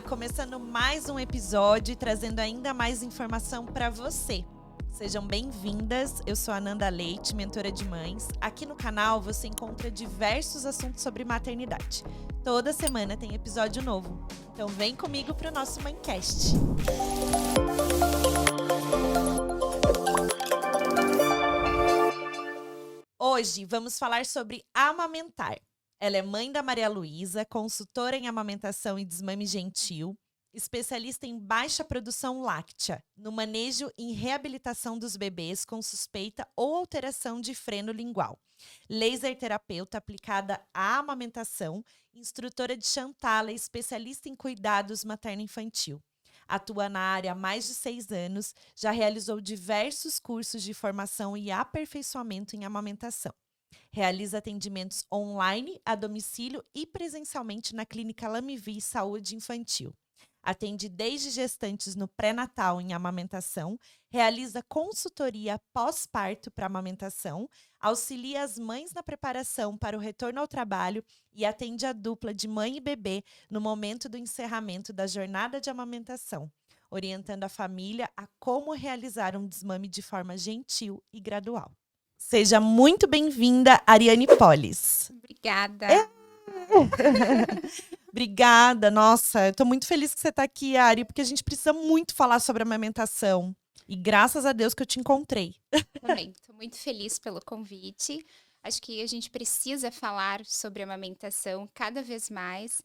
começando mais um episódio e trazendo ainda mais informação para você. Sejam bem-vindas, eu sou a Nanda Leite, mentora de mães. Aqui no canal você encontra diversos assuntos sobre maternidade. Toda semana tem episódio novo, então vem comigo para o nosso Mãecast. Hoje vamos falar sobre amamentar. Ela é mãe da Maria Luísa, consultora em amamentação e desmame gentil, especialista em baixa produção láctea, no manejo e reabilitação dos bebês com suspeita ou alteração de freno lingual, laser terapeuta aplicada à amamentação, instrutora de Chantala, especialista em cuidados materno-infantil. Atua na área há mais de 6 anos, já realizou diversos cursos de formação e aperfeiçoamento em amamentação. Realiza atendimentos online, a domicílio e presencialmente na Clínica Lamivi Saúde Infantil. Atende desde gestantes no pré-natal em amamentação, realiza consultoria pós-parto para amamentação, auxilia as mães na preparação para o retorno ao trabalho e atende a dupla de mãe e bebê no momento do encerramento da jornada de amamentação, orientando a família a como realizar um desmame de forma gentil e gradual. Seja muito bem-vinda, Ariane Polis. Obrigada. Obrigada, nossa, eu tô muito feliz que você tá aqui, Ari, porque a gente precisa muito falar sobre amamentação. E graças a Deus que eu te encontrei. Também, estou muito feliz pelo convite. Acho que a gente precisa falar sobre amamentação cada vez mais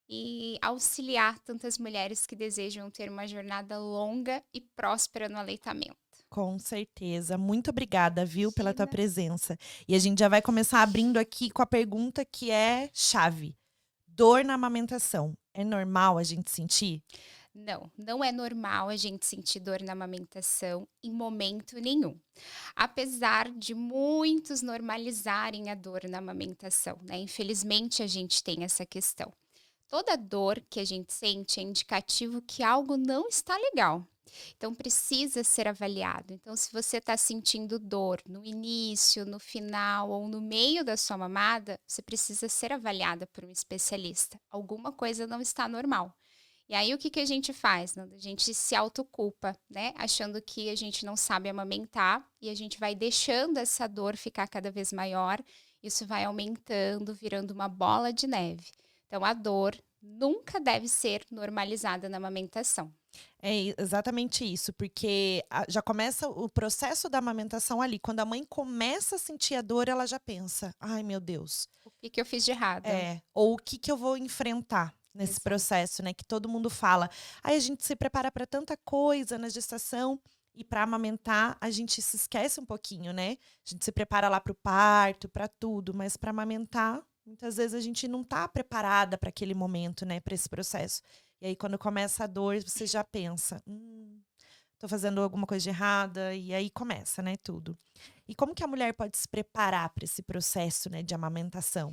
e auxiliar tantas mulheres que desejam ter uma jornada longa e próspera no aleitamento. Com certeza. Muito obrigada, viu, pela tua Imagina. presença. E a gente já vai começar abrindo aqui com a pergunta que é chave. Dor na amamentação. É normal a gente sentir? Não, não é normal a gente sentir dor na amamentação em momento nenhum. Apesar de muitos normalizarem a dor na amamentação, né? Infelizmente a gente tem essa questão. Toda dor que a gente sente é indicativo que algo não está legal. Então precisa ser avaliado. Então, se você está sentindo dor no início, no final ou no meio da sua mamada, você precisa ser avaliada por um especialista. Alguma coisa não está normal. E aí, o que a gente faz, Nanda? A gente se autoculpa, né? Achando que a gente não sabe amamentar e a gente vai deixando essa dor ficar cada vez maior. Isso vai aumentando, virando uma bola de neve. Então, a dor nunca deve ser normalizada na amamentação. É exatamente isso, porque já começa o processo da amamentação ali. Quando a mãe começa a sentir a dor, ela já pensa, ai meu Deus. O que eu fiz de errado? Ou o que eu vou enfrentar nesse Exato. processo, né? Que todo mundo fala. Aí a gente se prepara para tanta coisa na gestação e para amamentar a gente se esquece um pouquinho, né? A gente se prepara lá para o parto, para tudo, mas para amamentar, muitas vezes a gente não tá preparada para aquele momento, né? Para esse processo. E aí quando começa a dor, você já pensa, tô fazendo alguma coisa de errada, e aí começa, né, tudo. E como que a mulher pode se preparar para esse processo, né, de amamentação?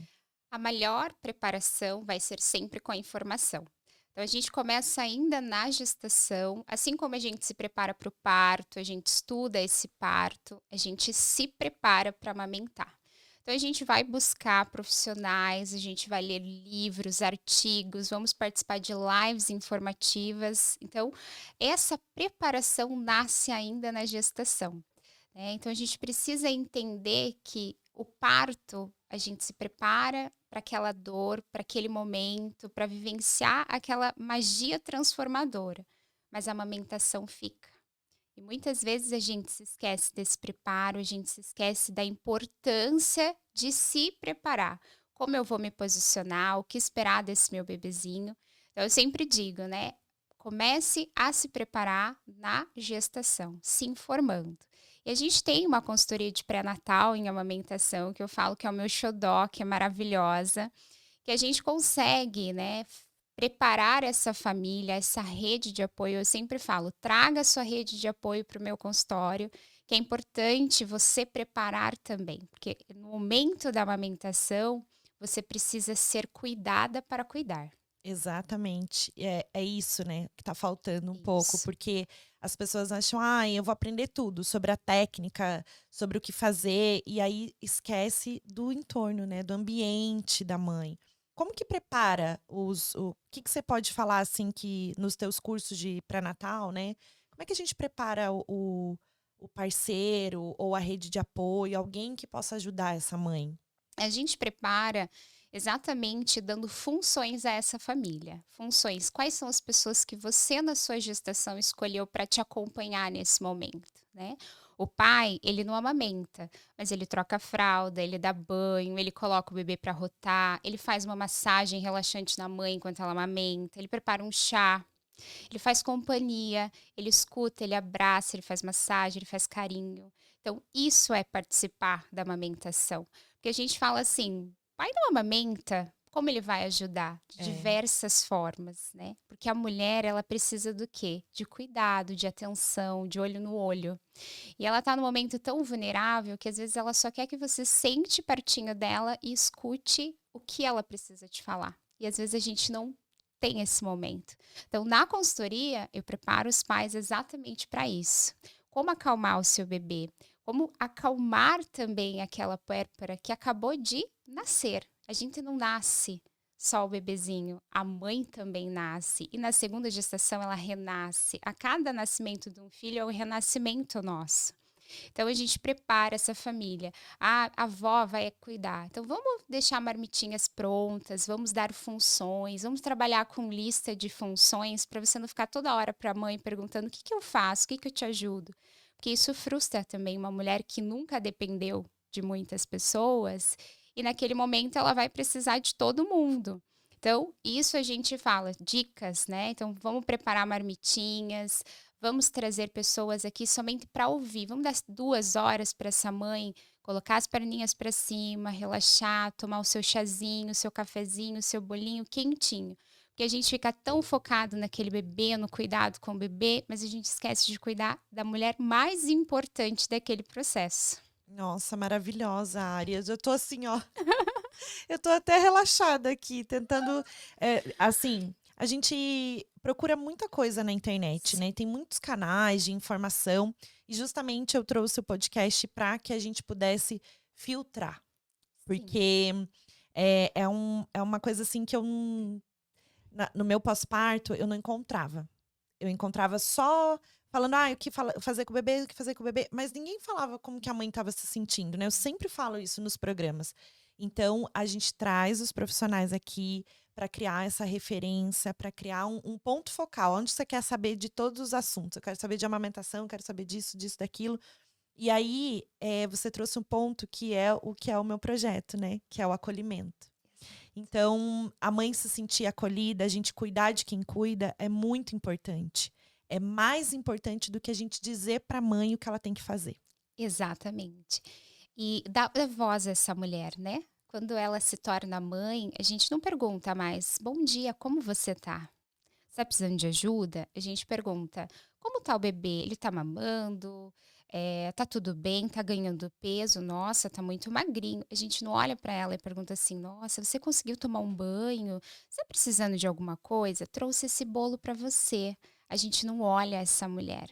A melhor preparação vai ser sempre com a informação. Então, a gente começa ainda na gestação, assim como a gente se prepara para o parto, a gente estuda esse parto, a gente se prepara para amamentar. Então, a gente vai buscar profissionais, a gente vai ler livros, artigos, vamos participar de lives informativas. Então, essa preparação nasce ainda na gestação, né? Então, a gente precisa entender que o parto, a gente se prepara para aquela dor, para aquele momento, para vivenciar aquela magia transformadora, mas a amamentação fica. E muitas vezes a gente se esquece desse preparo, a gente se esquece da importância de se preparar. Como eu vou me posicionar, o que esperar desse meu bebezinho. Então, eu sempre digo, né? Comece a se preparar na gestação, se informando. E a gente tem uma consultoria de pré-natal em amamentação, que eu falo que é o meu xodó, que é maravilhosa, que a gente consegue, né, preparar essa família, essa rede de apoio. Eu sempre falo, traga a sua rede de apoio para o meu consultório, que é importante você preparar também, porque no momento da amamentação, você precisa ser cuidada para cuidar. Exatamente. É isso, né, que tá faltando um pouco, Isso. porque as pessoas acham, eu vou aprender tudo sobre a técnica, sobre o que fazer, e aí esquece do entorno, né, do ambiente da mãe. como que prepara o que você pode falar, assim, que nos teus cursos de pré-natal, né? Como é que a gente prepara o parceiro ou a rede de apoio, alguém que possa ajudar essa mãe? A gente prepara exatamente dando funções a essa família. Funções, quais são as pessoas que você na sua gestação escolheu para te acompanhar nesse momento, né? O pai, ele não amamenta, mas ele troca a fralda, ele dá banho, ele coloca o bebê para rotar, ele faz uma massagem relaxante na mãe enquanto ela amamenta, ele prepara um chá, ele faz companhia, ele escuta, ele abraça, ele faz massagem, ele faz carinho. Então, isso é participar da amamentação. Porque a gente fala assim: pai não amamenta, como ele vai ajudar? De É, diversas formas, né? Porque a mulher, ela precisa do quê? De cuidado, de atenção, de olho no olho. E ela tá num momento tão vulnerável que às vezes ela só quer que você sente pertinho dela e escute o que ela precisa te falar. E às vezes a gente não tem esse momento. Então, na consultoria, eu preparo os pais exatamente para isso. Como acalmar o seu bebê, como acalmar também aquela puérpera que acabou de nascer. A gente não nasce só o bebezinho, a mãe também nasce. E na segunda gestação ela renasce. A cada nascimento de um filho é o renascimento nosso. Então a gente prepara essa família. A avó vai cuidar. Então vamos deixar marmitinhas prontas, vamos dar funções, vamos trabalhar com lista de funções para você não ficar toda hora para a mãe perguntando o que que eu faço, o que que eu te ajudo. Porque isso frustra também uma mulher que nunca dependeu de muitas pessoas e naquele momento ela vai precisar de todo mundo. Então, isso a gente fala, dicas, né? Então, vamos preparar marmitinhas, vamos trazer pessoas aqui somente para ouvir. Vamos dar 2 horas para essa mãe colocar as perninhas para cima, relaxar, tomar o seu chazinho, o seu cafezinho, o seu bolinho quentinho. Porque a gente fica tão focado naquele bebê, no cuidado com o bebê, mas a gente esquece de cuidar da mulher mais importante daquele processo. nossa, maravilhosa, Arias. Eu tô assim, ó. Eu tô até relaxada aqui, tentando. Assim, a gente procura muita coisa na internet, né? Tem muitos canais de informação. E justamente eu trouxe o podcast para que a gente pudesse filtrar. Sim. Porque é uma coisa assim que eu no meu pós-parto eu não encontrava. Eu encontrava só falando, o que fazer com o bebê, o que fazer com o bebê, mas ninguém falava como que a mãe estava se sentindo, né? Eu sempre falo isso nos programas. Então, a gente traz os profissionais aqui para criar essa referência, para criar um ponto focal, onde você quer saber de todos os assuntos. Eu quero saber de amamentação, quero saber disso, disso, daquilo. E aí, você trouxe um ponto que é o meu projeto, né? Que é o acolhimento. Então, a mãe se sentir acolhida, a gente cuidar de quem cuida, é muito importante. É mais importante do que a gente dizer para a mãe o que ela tem que fazer. Exatamente. E dá voz a essa mulher, né? Quando ela se torna mãe, a gente não pergunta mais: "Bom dia, como você tá? Você tá precisando de ajuda?" A gente pergunta: "Como tá o bebê? Ele tá mamando? Tá tudo bem? Tá ganhando peso? Nossa, tá muito magrinho." A gente não olha para ela e pergunta assim: "Nossa, você conseguiu tomar um banho? Você tá precisando de alguma coisa? Trouxe esse bolo para você." A gente não olha essa mulher.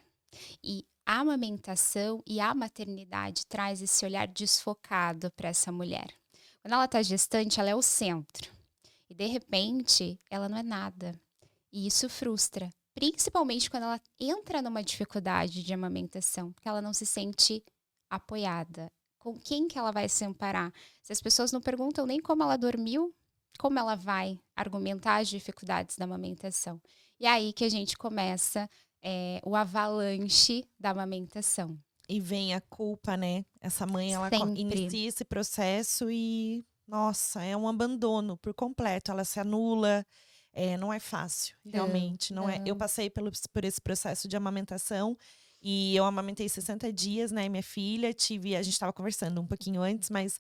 E a amamentação e a maternidade traz esse olhar desfocado para essa mulher. Quando ela está gestante, ela é o centro. E de repente, ela não é nada. E isso frustra, principalmente quando ela entra numa dificuldade de amamentação, porque ela não se sente apoiada. Com quem que ela vai se amparar? Se as pessoas não perguntam nem como ela dormiu, como ela vai argumentar as dificuldades da amamentação? E é aí que a gente começa o avalanche da amamentação. E vem a culpa, né? Essa mãe, ela Sempre. inicia esse processo e, nossa, é um abandono por completo. Ela se anula. Não é fácil, Não, realmente. Não é. Eu não. passei por esse processo de amamentação e eu amamentei 60 dias, né? Minha filha, a gente estava conversando um pouquinho antes, mas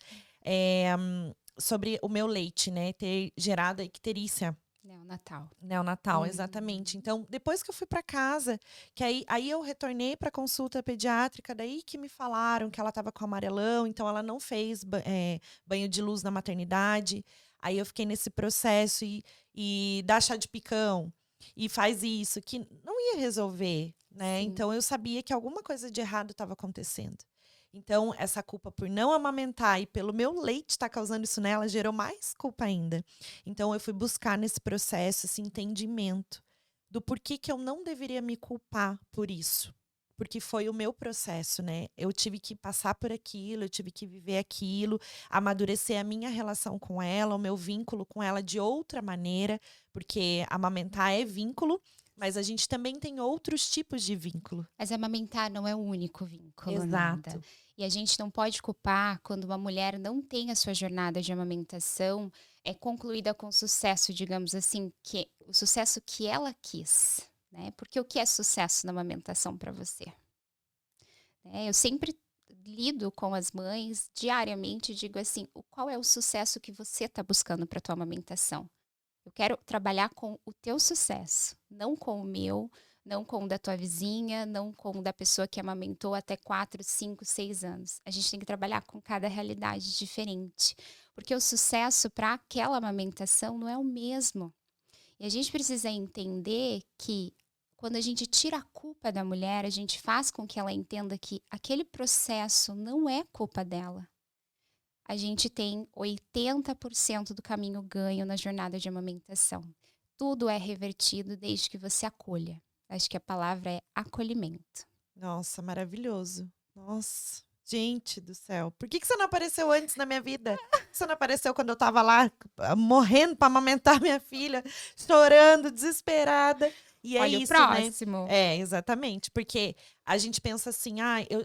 sobre o meu leite, né? Ter gerado a icterícia Neonatal. neonatal, exatamente. Então, depois que eu fui para casa, que aí eu retornei para consulta pediátrica, daí que me falaram que ela estava com amarelão, então ela não fez banho de luz na maternidade. Aí eu fiquei nesse processo e dá chá de picão e faz isso, que não ia resolver, né? Sim. Então eu sabia que alguma coisa de errado estava acontecendo. Então, essa culpa por não amamentar e pelo meu leite estar causando isso nela gerou mais culpa ainda. Então, eu fui buscar nesse processo esse entendimento do porquê que eu não deveria me culpar por isso. Porque foi o meu processo, né? Eu tive que passar por aquilo, eu tive que viver aquilo, amadurecer a minha relação com ela, o meu vínculo com ela de outra maneira, porque amamentar é vínculo, mas a gente também tem outros tipos de vínculo. Mas amamentar não é o único vínculo, nada. Exato. E a gente não pode culpar quando uma mulher não tem a sua jornada de amamentação concluída com sucesso, digamos assim, que o sucesso que ela quis, né? Porque o que é sucesso na amamentação para você? Eu sempre lido com as mães diariamente e digo assim, qual é o sucesso que você está buscando para a tua amamentação? Eu quero trabalhar com o teu sucesso, não com o meu, não com o da tua vizinha, não com o da pessoa que amamentou até 4, 5, 6 anos. A gente tem que trabalhar com cada realidade diferente, porque o sucesso para aquela amamentação não é o mesmo. E a gente precisa entender que quando a gente tira a culpa da mulher, a gente faz com que ela entenda que aquele processo não é culpa dela. A gente tem 80% do caminho ganho na jornada de amamentação. Tudo é revertido desde que você acolha. Acho que a palavra é acolhimento. Nossa, maravilhoso. Nossa, gente do céu. Por que você não apareceu antes na minha vida? Por que você não apareceu quando eu tava lá morrendo para amamentar minha filha, chorando, desesperada? E é Olha o isso, né? próximo. É, exatamente. Porque a gente pensa assim,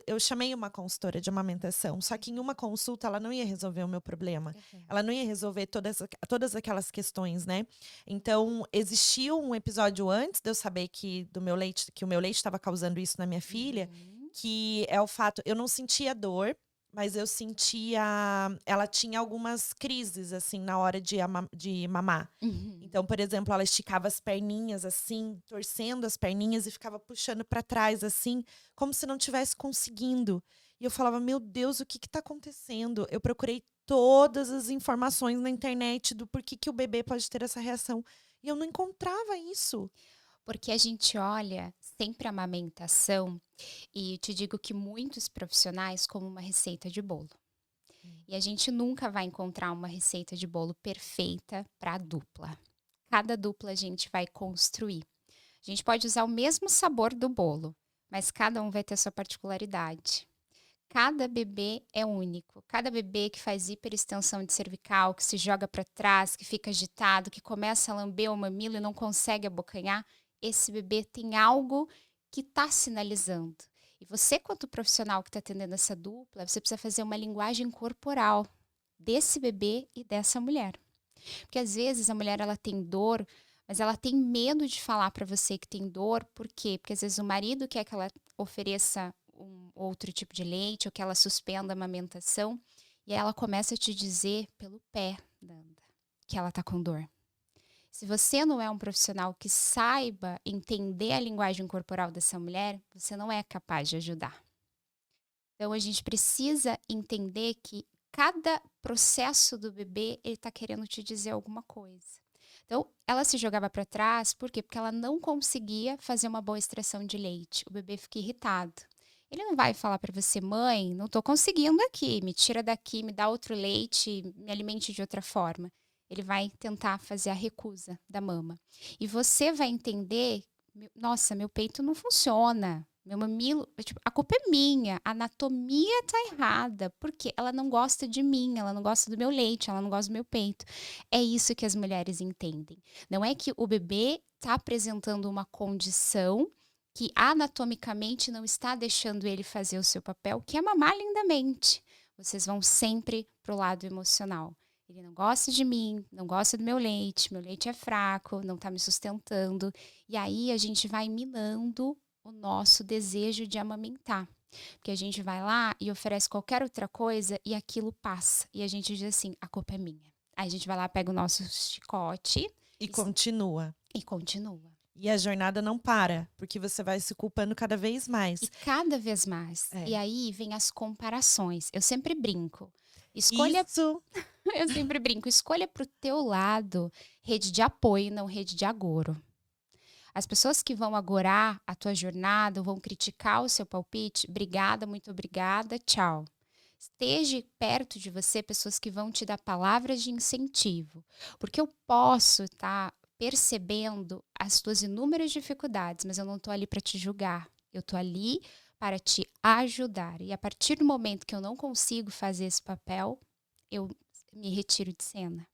eu chamei uma consultora de amamentação, só que em uma consulta ela não ia resolver o meu problema. Ela não ia resolver todas aquelas questões, né? Então, existiu um episódio antes de eu saber que o meu leite estava causando isso na minha filha, que é o fato, eu não sentia dor, mas eu sentia, ela tinha algumas crises, assim, na hora de mamar. Então, por exemplo, ela esticava as perninhas, assim, torcendo as perninhas e ficava puxando para trás, assim, como se não tivesse conseguindo. E eu falava, meu Deus, o que está acontecendo? Eu procurei todas as informações na internet do porquê que o bebê pode ter essa reação. E eu não encontrava isso. Porque a gente olha sempre a amamentação e te digo que muitos profissionais como uma receita de bolo. E a gente nunca vai encontrar uma receita de bolo perfeita para a dupla. Cada dupla a gente vai construir. A gente pode usar o mesmo sabor do bolo, mas cada um vai ter a sua particularidade. Cada bebê é único. Cada bebê que faz hiperextensão de cervical, que se joga para trás, que fica agitado, que começa a lamber o mamilo e não consegue abocanhar, esse bebê tem algo que está sinalizando. E você, quanto profissional que está atendendo essa dupla, você precisa fazer uma linguagem corporal desse bebê e dessa mulher. Porque às vezes a mulher ela tem dor, mas ela tem medo de falar para você que tem dor. Por quê? Porque às vezes o marido quer que ela ofereça um outro tipo de leite ou que ela suspenda a amamentação. E aí ela começa a te dizer pelo pé, Nanda, que ela tá com dor. Se você não é um profissional que saiba entender a linguagem corporal dessa mulher, você não é capaz de ajudar. Então a gente precisa entender que cada processo do bebê, ele tá querendo te dizer alguma coisa. Então, ela se jogava para trás, por quê? Porque ela não conseguia fazer uma boa extração de leite. O bebê fica irritado. Ele não vai falar para você, mãe, não tô conseguindo aqui, me tira daqui, me dá outro leite, me alimente de outra forma. Ele vai tentar fazer a recusa da mama. E você vai entender, nossa, meu peito não funciona. Meu mamilo, tipo, a culpa é minha, a anatomia tá errada, porque ela não gosta de mim, ela não gosta do meu leite, ela não gosta do meu peito. É isso que as mulheres entendem. Não é que o bebê tá apresentando uma condição que anatomicamente não está deixando ele fazer o seu papel, que é mamar lindamente. Vocês vão sempre pro lado emocional. Ele não gosta de mim, não gosta do meu leite é fraco, não tá me sustentando. E aí a gente vai minando o nosso desejo de amamentar. Porque a gente vai lá e oferece qualquer outra coisa e aquilo passa. E a gente diz assim, a culpa é minha. Aí a gente vai lá, pega o nosso chicote E continua. E continua. E a jornada não para, porque você vai se culpando cada vez mais. E cada vez mais. E aí vem as comparações. Eu sempre brinco. Isso. Eu sempre brinco. Escolha pro teu lado rede de apoio, não rede de agouro. As pessoas que vão agorar a tua jornada, ou vão criticar o seu palpite, obrigada, muito obrigada, tchau. Esteja perto de você pessoas que vão te dar palavras de incentivo, porque eu posso estar percebendo as tuas inúmeras dificuldades, mas eu não estou ali para te julgar. Eu estou ali para te ajudar. E a partir do momento que eu não consigo fazer esse papel, eu me retiro de cena.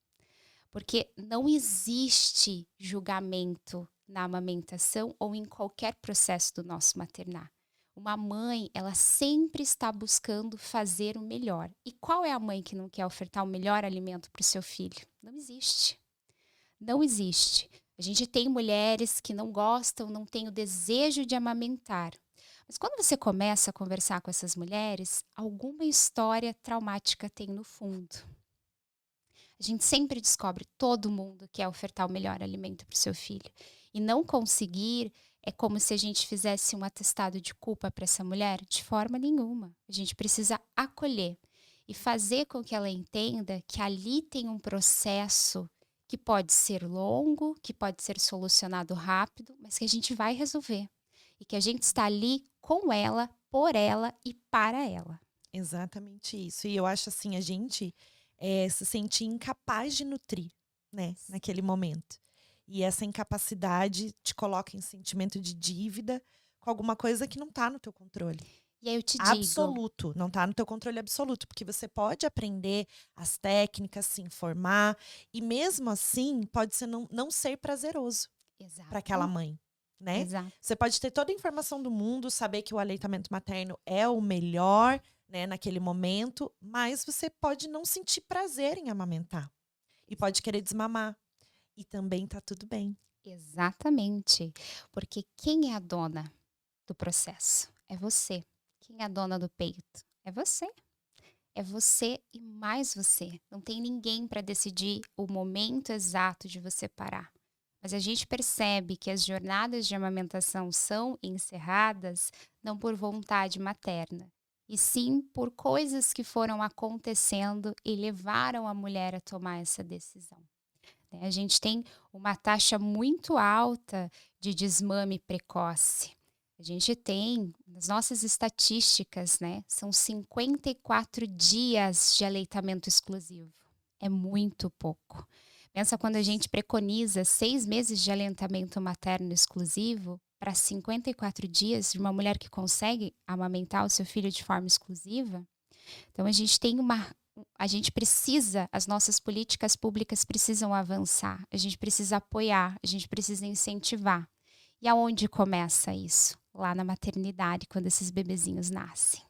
Porque não existe julgamento na amamentação ou em qualquer processo do nosso maternar. Uma mãe, ela sempre está buscando fazer o melhor. E qual é a mãe que não quer ofertar o melhor alimento para o seu filho? Não existe. Não existe. A gente tem mulheres que não gostam, não têm o desejo de amamentar. Mas quando você começa a conversar com essas mulheres, alguma história traumática tem no fundo. A gente sempre descobre, todo mundo quer ofertar o melhor alimento para o seu filho. E não conseguir é como se a gente fizesse um atestado de culpa para essa mulher? De forma nenhuma. A gente precisa acolher e fazer com que ela entenda que ali tem um processo que pode ser longo, que pode ser solucionado rápido, mas que a gente vai resolver. E que a gente está ali com ela, por ela e para ela. Exatamente isso. E eu acho assim, a gente se sentir incapaz de nutrir, né, naquele momento. E essa incapacidade te coloca em sentimento de dívida com alguma coisa que não está no teu controle. E aí eu te digo, Absoluto, não está no teu controle absoluto, porque você pode aprender as técnicas, se informar, e mesmo assim pode ser não ser prazeroso para aquela exato, mãe, né? exato. Você pode ter toda a informação do mundo, saber que o aleitamento materno é o melhor, né, naquele momento, mas você pode não sentir prazer em amamentar e pode querer desmamar. E também tá tudo bem. Exatamente, porque quem é a dona do processo? É você. Quem é a dona do peito? É você. É você e mais você. Não tem ninguém para decidir o momento exato de você parar. Mas a gente percebe que as jornadas de amamentação são encerradas não por vontade materna, e sim por coisas que foram acontecendo e levaram a mulher a tomar essa decisão. Né? A gente tem uma taxa muito alta de desmame precoce. A gente tem, nas nossas estatísticas, né, são 54 dias de aleitamento exclusivo. É muito pouco. Pensa quando a gente preconiza 6 meses de aleitamento materno exclusivo para 54 dias de uma mulher que consegue amamentar o seu filho de forma exclusiva. Então a gente precisa, as nossas políticas públicas precisam avançar, a gente precisa apoiar, a gente precisa incentivar. E aonde começa isso? Lá na maternidade, quando esses bebezinhos nascem.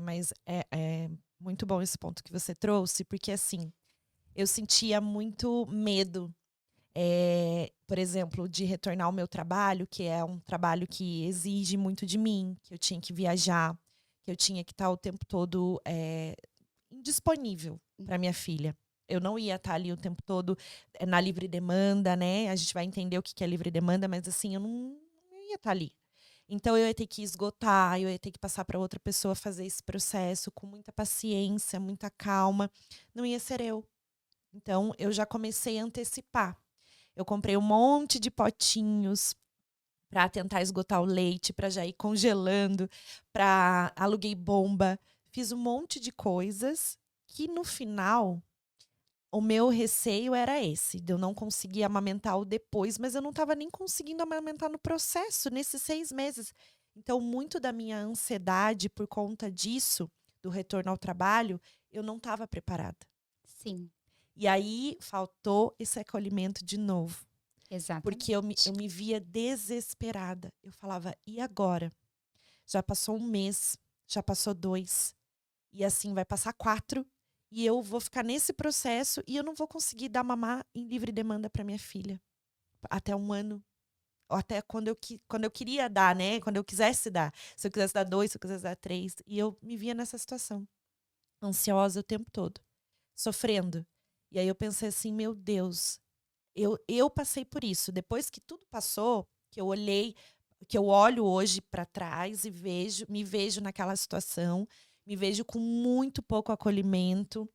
Mas é muito bom esse ponto que você trouxe, porque assim, eu sentia muito medo, por exemplo, de retornar ao meu trabalho, que é um trabalho que exige muito de mim, que eu tinha que viajar, que eu tinha que estar o tempo todo indisponível para minha filha. Eu não ia estar ali o tempo todo na livre demanda, né? A gente vai entender o que que é livre demanda, mas assim, eu não ia estar ali. Então eu ia ter que esgotar, eu ia ter que passar para outra pessoa fazer esse processo com muita paciência, muita calma. Não ia ser eu. Então eu já comecei a antecipar. Eu comprei um monte de potinhos para tentar esgotar o leite, para já ir congelando, para aluguei bomba, fiz um monte de coisas que no final o meu receio era esse, de eu não conseguir amamentar o depois, mas eu não estava nem conseguindo amamentar no processo, nesses 6 meses. Então, muito da minha ansiedade por conta disso, do retorno ao trabalho, eu não estava preparada. Sim, E aí, faltou esse acolhimento de novo. Porque eu exatamente. me via desesperada. Eu falava, e agora? Já passou 1 mês, já passou 2. E assim, vai passar 4. E eu vou ficar nesse processo e eu não vou conseguir dar mamar em livre demanda para minha filha. Até 1 ano. Ou até quando eu queria dar, né? Quando eu quisesse dar. Se eu quisesse dar 2, se eu quisesse dar 3. E eu me via nessa situação. Ansiosa o tempo todo. Sofrendo. E aí eu pensei assim, meu Deus, eu passei por isso. Depois que tudo passou, que eu olhei, que eu olho hoje para trás e me vejo naquela situação, me vejo com muito pouco acolhimento.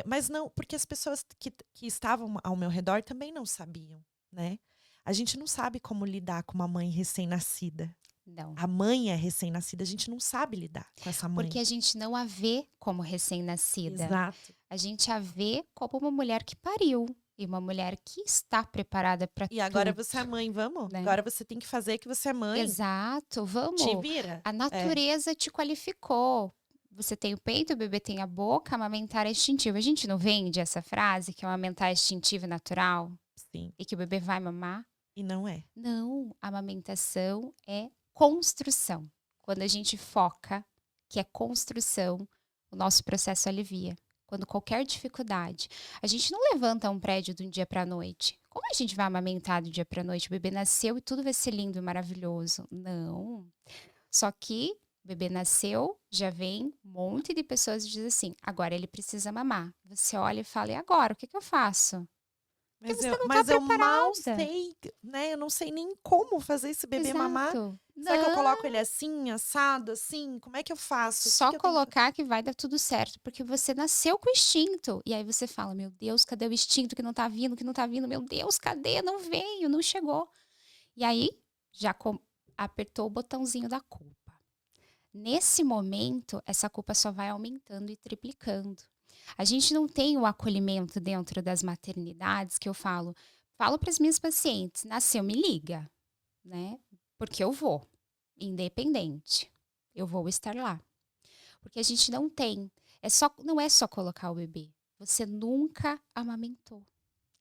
Mas não, porque as pessoas que estavam ao meu redor também não sabiam, né? A gente não sabe como lidar com uma mãe recém-nascida. Não. A mãe é recém-nascida, a gente não sabe lidar com essa Porque mãe. a gente não a vê como recém-nascida. Exato. A gente a vê como uma mulher que pariu e uma mulher que está preparada para E agora tudo, você é mãe, vamos? né? Agora você tem que fazer que você é mãe. Exato, Te vamos. vira. A É, natureza te qualificou. Você tem o peito, o bebê tem a boca, amamentar é instintivo. A gente não vende essa frase que amamentar é instintivo e natural sim. e que o bebê vai mamar? E não é. Não, a amamentação é construção. Quando a gente foca que é construção, o nosso processo alivia. Quando qualquer dificuldade, a gente não levanta um prédio de um dia para a noite. Como a gente vai amamentar do dia para a noite? O bebê nasceu e tudo vai ser lindo e maravilhoso. Não. Só que o bebê nasceu, já vem um monte de pessoas e diz assim: agora ele precisa mamar. Você olha e fala: e agora? O que eu faço? Porque Mas você eu, não está mas eu mal preparada. sei, né? Eu não sei nem como fazer esse bebê mamar. Exato. Será que eu Não. coloco ele assim, assado, assim? Como é que eu faço? O que Só que eu tenho que fazer? colocar que vai dar tudo certo, porque você nasceu com instinto. E aí você fala: "Meu Deus, cadê o instinto que não tá vindo, que não tá vindo? Meu Deus, cadê? Não veio, não chegou". E aí já apertou o botãozinho da culpa. Nesse momento, essa culpa só vai aumentando e triplicando. A gente não tem o acolhimento dentro das maternidades que eu falo para as minhas pacientes: "Nasceu, me liga", né? Porque eu vou, independente. Eu vou estar lá. Porque a gente não tem. Não é só colocar o bebê. Você nunca amamentou.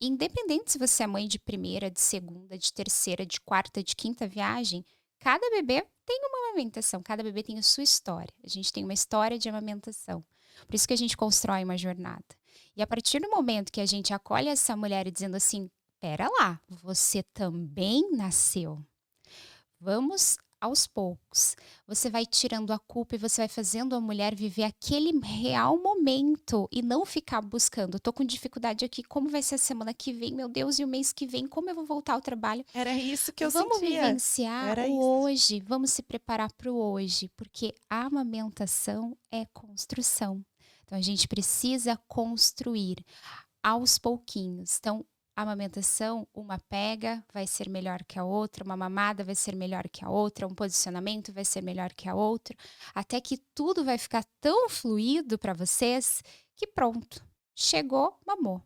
Independente se você é mãe de primeira, de segunda, de terceira, de quarta, de quinta viagem, cada bebê tem uma amamentação, cada bebê tem a sua história. A gente tem uma história de amamentação. Por isso que a gente constrói uma jornada. E a partir do momento que a gente acolhe essa mulher dizendo assim: pera lá, você também nasceu. Vamos aos poucos. Você vai tirando a culpa e você vai fazendo a mulher viver aquele real momento e não ficar buscando. Tô com dificuldade aqui, como vai ser a semana que vem? Meu Deus, e o mês que vem? Como eu vou voltar ao trabalho? Era isso que eu Vamos sentia. vivenciar Era o isso. hoje, vamos se preparar para o hoje, porque a amamentação é construção. Então a gente precisa construir aos pouquinhos. Então, a amamentação, uma pega vai ser melhor que a outra, uma mamada vai ser melhor que a outra, um posicionamento vai ser melhor que a outra, até que tudo vai ficar tão fluido para vocês que pronto, chegou, mamou.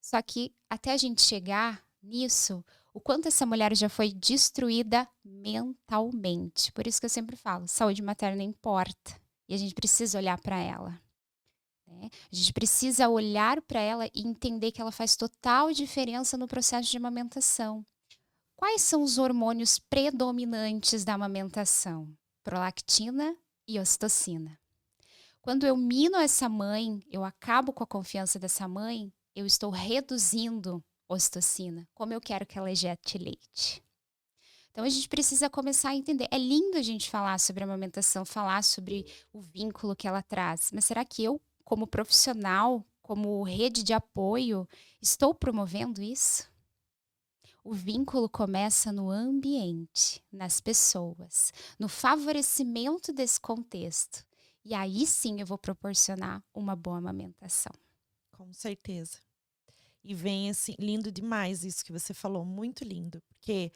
Só que até a gente chegar nisso, o quanto essa mulher já foi destruída mentalmente. Por isso que eu sempre falo, saúde materna importa e a gente precisa olhar para ela. Né? A gente precisa olhar para ela e entender que ela faz total diferença no processo de amamentação. Quais são os hormônios predominantes da amamentação? Prolactina e ocitocina. Quando eu mino essa mãe, eu acabo com a confiança dessa mãe, eu estou reduzindo ocitocina, como eu quero que ela ejete leite. Então a gente precisa começar a entender. É lindo a gente falar sobre a amamentação, falar sobre o vínculo que ela traz, mas será que eu, como profissional, como rede de apoio, estou promovendo isso? O vínculo começa no ambiente, nas pessoas, no favorecimento desse contexto. E aí sim eu vou proporcionar uma boa amamentação. Com certeza. E vem assim, lindo demais isso que você falou, muito lindo. Porque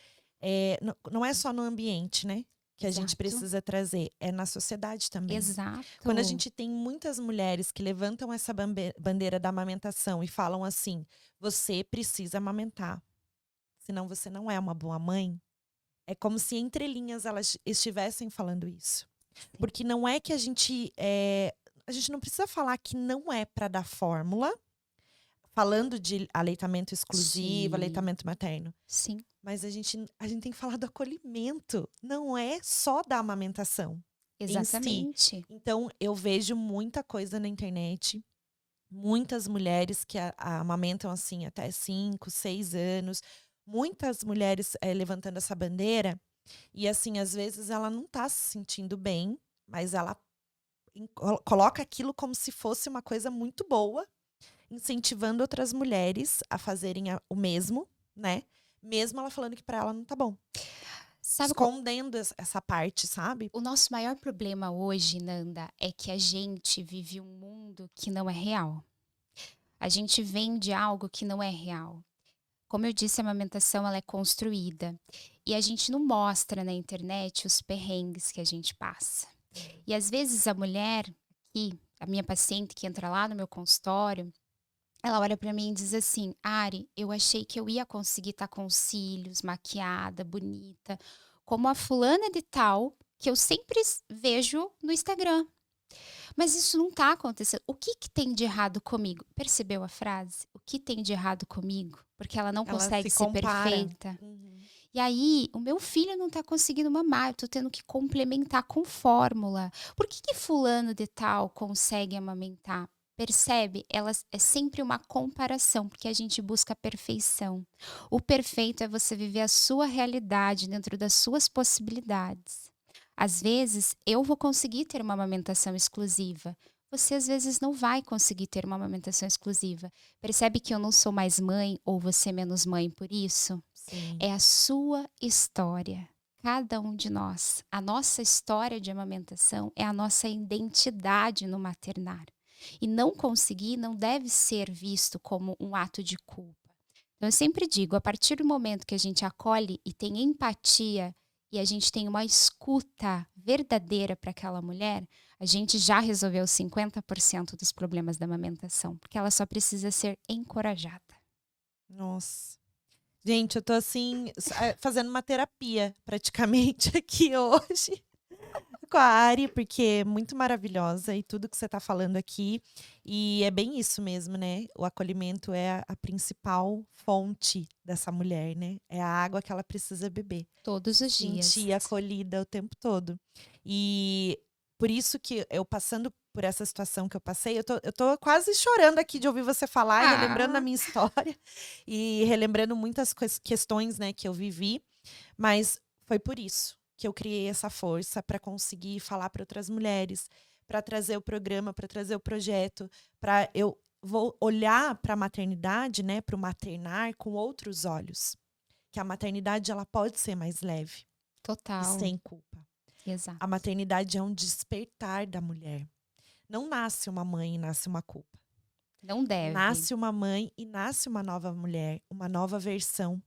não é só no ambiente, né? Que a gente Exato, precisa trazer, é na sociedade também. Quando a exato. gente tem muitas mulheres que levantam essa bandeira da amamentação e falam assim: você precisa amamentar, senão você não é uma boa mãe. É como se entre linhas elas estivessem falando isso. Sim. Porque não é que a gente não precisa falar que não é para dar fórmula, falando de aleitamento exclusivo, Sim, aleitamento materno. sim, Mas a gente tem que falar do acolhimento. Não é só da amamentação em si. exatamente. Então, eu vejo muita coisa na internet. Muitas mulheres que amamentam assim até 5, 6 anos. Muitas mulheres levantando essa bandeira. E assim, às vezes ela não tá se sentindo bem, mas ela coloca aquilo como se fosse uma coisa muito boa, incentivando outras mulheres a fazerem o mesmo, né? Mesmo ela falando que pra ela não tá bom. Sabe qual Escondendo essa parte, sabe? o nosso maior problema hoje, Nanda, é que a gente vive um mundo que não é real. A gente vende algo que não é real. Como eu disse, a amamentação ela é construída e a gente não mostra na internet os perrengues que a gente passa. E às vezes a mulher aqui, a minha paciente que entra lá no meu consultório, ela olha pra mim e diz assim: "Ari, eu achei que eu ia conseguir estar com cílios, maquiada, bonita, como a fulana de tal que eu sempre vejo no Instagram. Mas isso não tá acontecendo. O que que tem de errado comigo?" Percebeu a frase? "O que tem de errado comigo?" Porque ela não Ela consegue se ser compara. perfeita. Uhum. E aí, o meu filho não tá conseguindo mamar, eu tô tendo que complementar com fórmula. Por que que fulano de tal consegue amamentar? Percebe? Elas é sempre uma comparação, porque a gente busca a perfeição. O perfeito é você viver a sua realidade dentro das suas possibilidades. Às vezes, eu vou conseguir ter uma amamentação exclusiva. Você às vezes não vai conseguir ter uma amamentação exclusiva. Percebe que eu não sou mais mãe ou você menos mãe por isso? Sim. É a sua história. Cada um de nós. A nossa história de amamentação é a nossa identidade no maternar. E não conseguir não deve ser visto como um ato de culpa. Então, eu sempre digo, a partir do momento que a gente acolhe e tem empatia e a gente tem uma escuta verdadeira para aquela mulher, a gente já resolveu 50% dos problemas da amamentação, porque ela só precisa ser encorajada. Nossa. Gente, eu tô assim, fazendo uma terapia praticamente aqui hoje com a Ari, porque é muito maravilhosa e tudo que você tá falando aqui. E é bem isso mesmo, né? O acolhimento é a principal fonte dessa mulher, né? É a água que ela precisa beber. Todos Se os dias. sentir acolhida o tempo todo. E por isso que eu passando por essa situação que eu passei, eu tô quase chorando aqui de ouvir você falar e relembrando a Ah, minha história e relembrando muitas questões, né, que eu vivi, mas foi por isso que eu criei essa força para conseguir falar para outras mulheres, para trazer o programa, para trazer o projeto, para eu vou olhar para a maternidade, né, para o maternar com outros olhos, que a maternidade ela pode ser mais leve e total. sem culpa. A Exato. maternidade é um despertar da mulher. Não nasce uma mãe e nasce uma culpa. Não deve. Nasce uma mãe e nasce uma nova mulher, uma nova versão.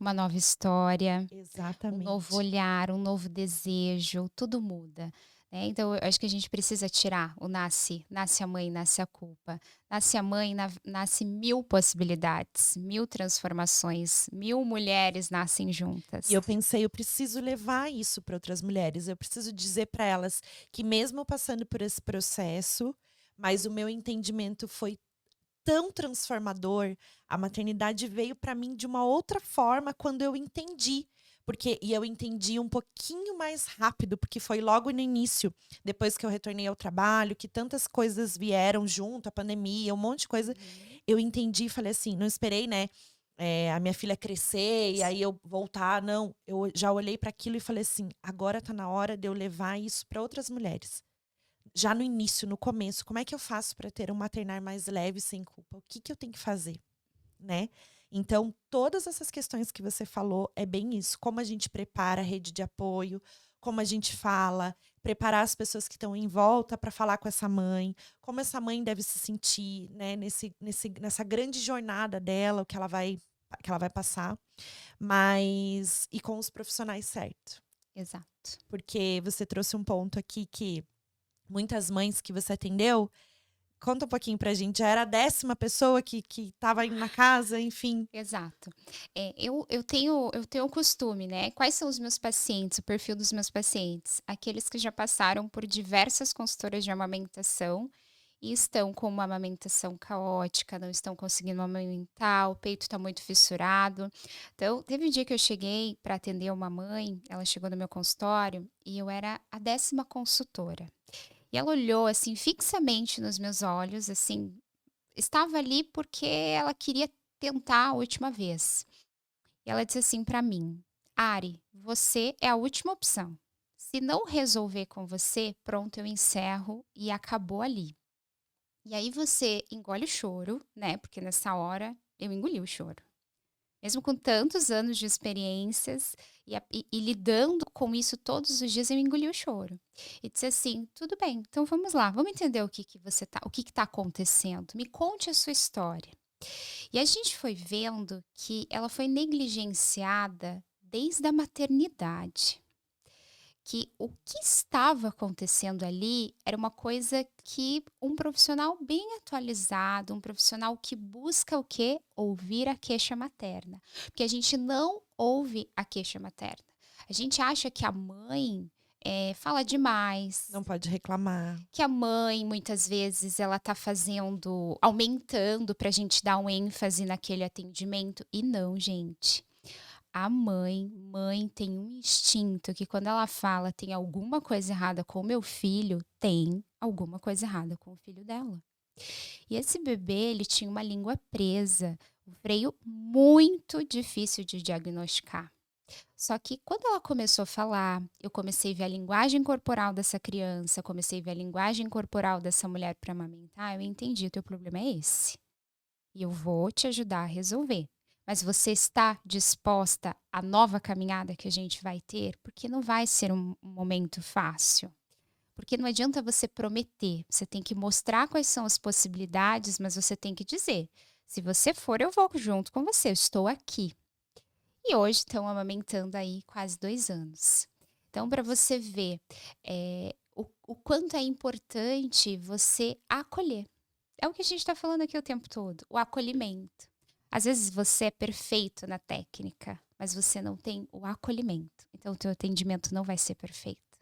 Uma nova história, um novo Exatamente. olhar, um novo desejo, tudo muda, né. Então eu acho que a gente precisa tirar o nasce a mãe, nasce a culpa. Nasce a mãe, nasce 1000 possibilidades, 1000 transformações, 1000 mulheres nascem E juntas. eu pensei, eu preciso levar isso para outras mulheres. Eu preciso dizer para elas que mesmo passando por esse processo, mas o meu entendimento foi tão transformador, a maternidade veio para mim de uma outra forma quando eu entendi. E eu entendi um pouquinho mais rápido, porque foi logo no início, depois que eu retornei ao trabalho, que tantas coisas vieram junto, a pandemia, um monte de coisa. Uhum. Eu entendi e falei assim, não esperei, né, a minha filha crescer e aí eu voltar, não. Eu já olhei para aquilo e falei assim: "Agora tá na hora de eu levar isso para outras mulheres". Já no início, no começo, como é que eu faço para ter um maternar mais leve, sem culpa? O que que eu tenho que fazer, né? Então, todas essas questões que você falou é bem isso. Como a gente prepara a rede de apoio, como a gente fala, preparar as pessoas que estão em volta para falar com essa mãe, como essa mãe deve se sentir, né, nessa grande jornada dela, o que ela vai passar, mas e com os profissionais certos. Exato. Porque você trouxe um ponto aqui que muitas mães que você atendeu, conta um pouquinho pra gente, já era a 10ª pessoa que estava indo na casa, enfim. Exato. Eu tenho o costume, né, quais são os meus pacientes, o perfil dos meus pacientes? Aqueles que já passaram por diversas consultoras de amamentação e estão com uma amamentação caótica, não estão conseguindo amamentar, o peito está muito fissurado. Então, teve um dia que eu cheguei para atender uma mãe, ela chegou no meu consultório e eu era a 10ª consultora. E ela olhou, assim, fixamente nos meus olhos, assim, estava ali porque ela queria tentar a última vez. E ela disse assim para mim: "Ari, você é a última opção. Se não resolver com você, pronto, eu encerro e acabou ali". E aí você engole o choro, né, porque nessa hora eu engoli o choro. Mesmo com tantos anos de experiências e lidando com isso todos os dias, eu engoli o choro. E disse assim: "Tudo bem, então vamos lá, vamos entender o que que tá acontecendo. Me conte a sua história". E a gente foi vendo que ela foi negligenciada desde a maternidade. Que o que estava acontecendo ali era uma coisa que um profissional bem atualizado, um profissional que busca o quê? Ouvir a queixa materna. Porque a gente não ouve a queixa materna. A gente acha que a mãe fala demais, Não pode reclamar. que a mãe muitas vezes ela tá fazendo, aumentando para a gente dar um ênfase naquele atendimento. E não, gente. A mãe tem um instinto que quando ela fala: "Tem alguma coisa errada com o meu filho", tem alguma coisa errada com o filho dela. E esse bebê, ele tinha uma língua presa, um freio muito difícil de diagnosticar. Só que quando ela começou a falar, eu comecei a ver a linguagem corporal dessa criança, comecei a ver a linguagem corporal dessa mulher para amamentar, eu entendi: "O teu problema é esse, e eu vou te ajudar a resolver. Mas você está disposta à nova caminhada que a gente vai ter? Porque não vai ser um momento fácil. Porque não adianta você prometer, você tem que mostrar quais são as possibilidades, mas você tem que dizer: se você for, eu vou junto com você, eu estou aqui." E hoje estão amamentando aí quase 2 anos. Então, para você ver o quanto é importante você acolher. É o que a gente está falando aqui o tempo todo, o acolhimento. Às vezes você é perfeito na técnica, mas você não tem o acolhimento. Então o teu atendimento não vai ser perfeito.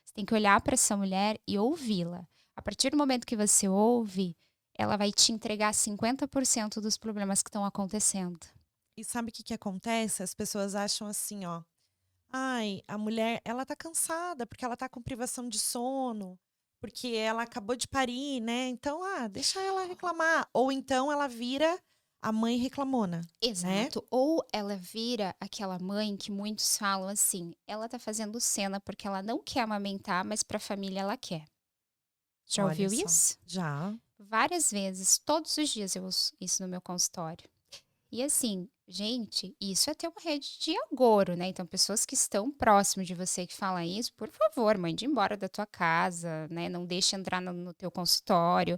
Você tem que olhar para essa mulher e ouvi-la. A partir do momento que você ouve, ela vai te entregar 50% dos problemas que estão acontecendo. E sabe o que que acontece? As pessoas acham assim, ó. Ai, a mulher, ela tá cansada porque ela tá com privação de sono, porque ela acabou de parir, né? Então, deixa ela reclamar. Ou então ela vira a mãe reclamona, né? Exato. Ou ela vira aquela mãe que muitos falam assim, ela tá fazendo cena porque ela não quer amamentar, mas para a família ela quer. Já Olha ouviu só. isso? Já. Várias vezes, todos os dias eu uso isso no meu consultório. E assim, gente, isso é ter uma rede de agouro, né? Então, pessoas que estão próximo de você que falam isso, por favor, mande embora da tua casa, né? Não deixe entrar no teu consultório,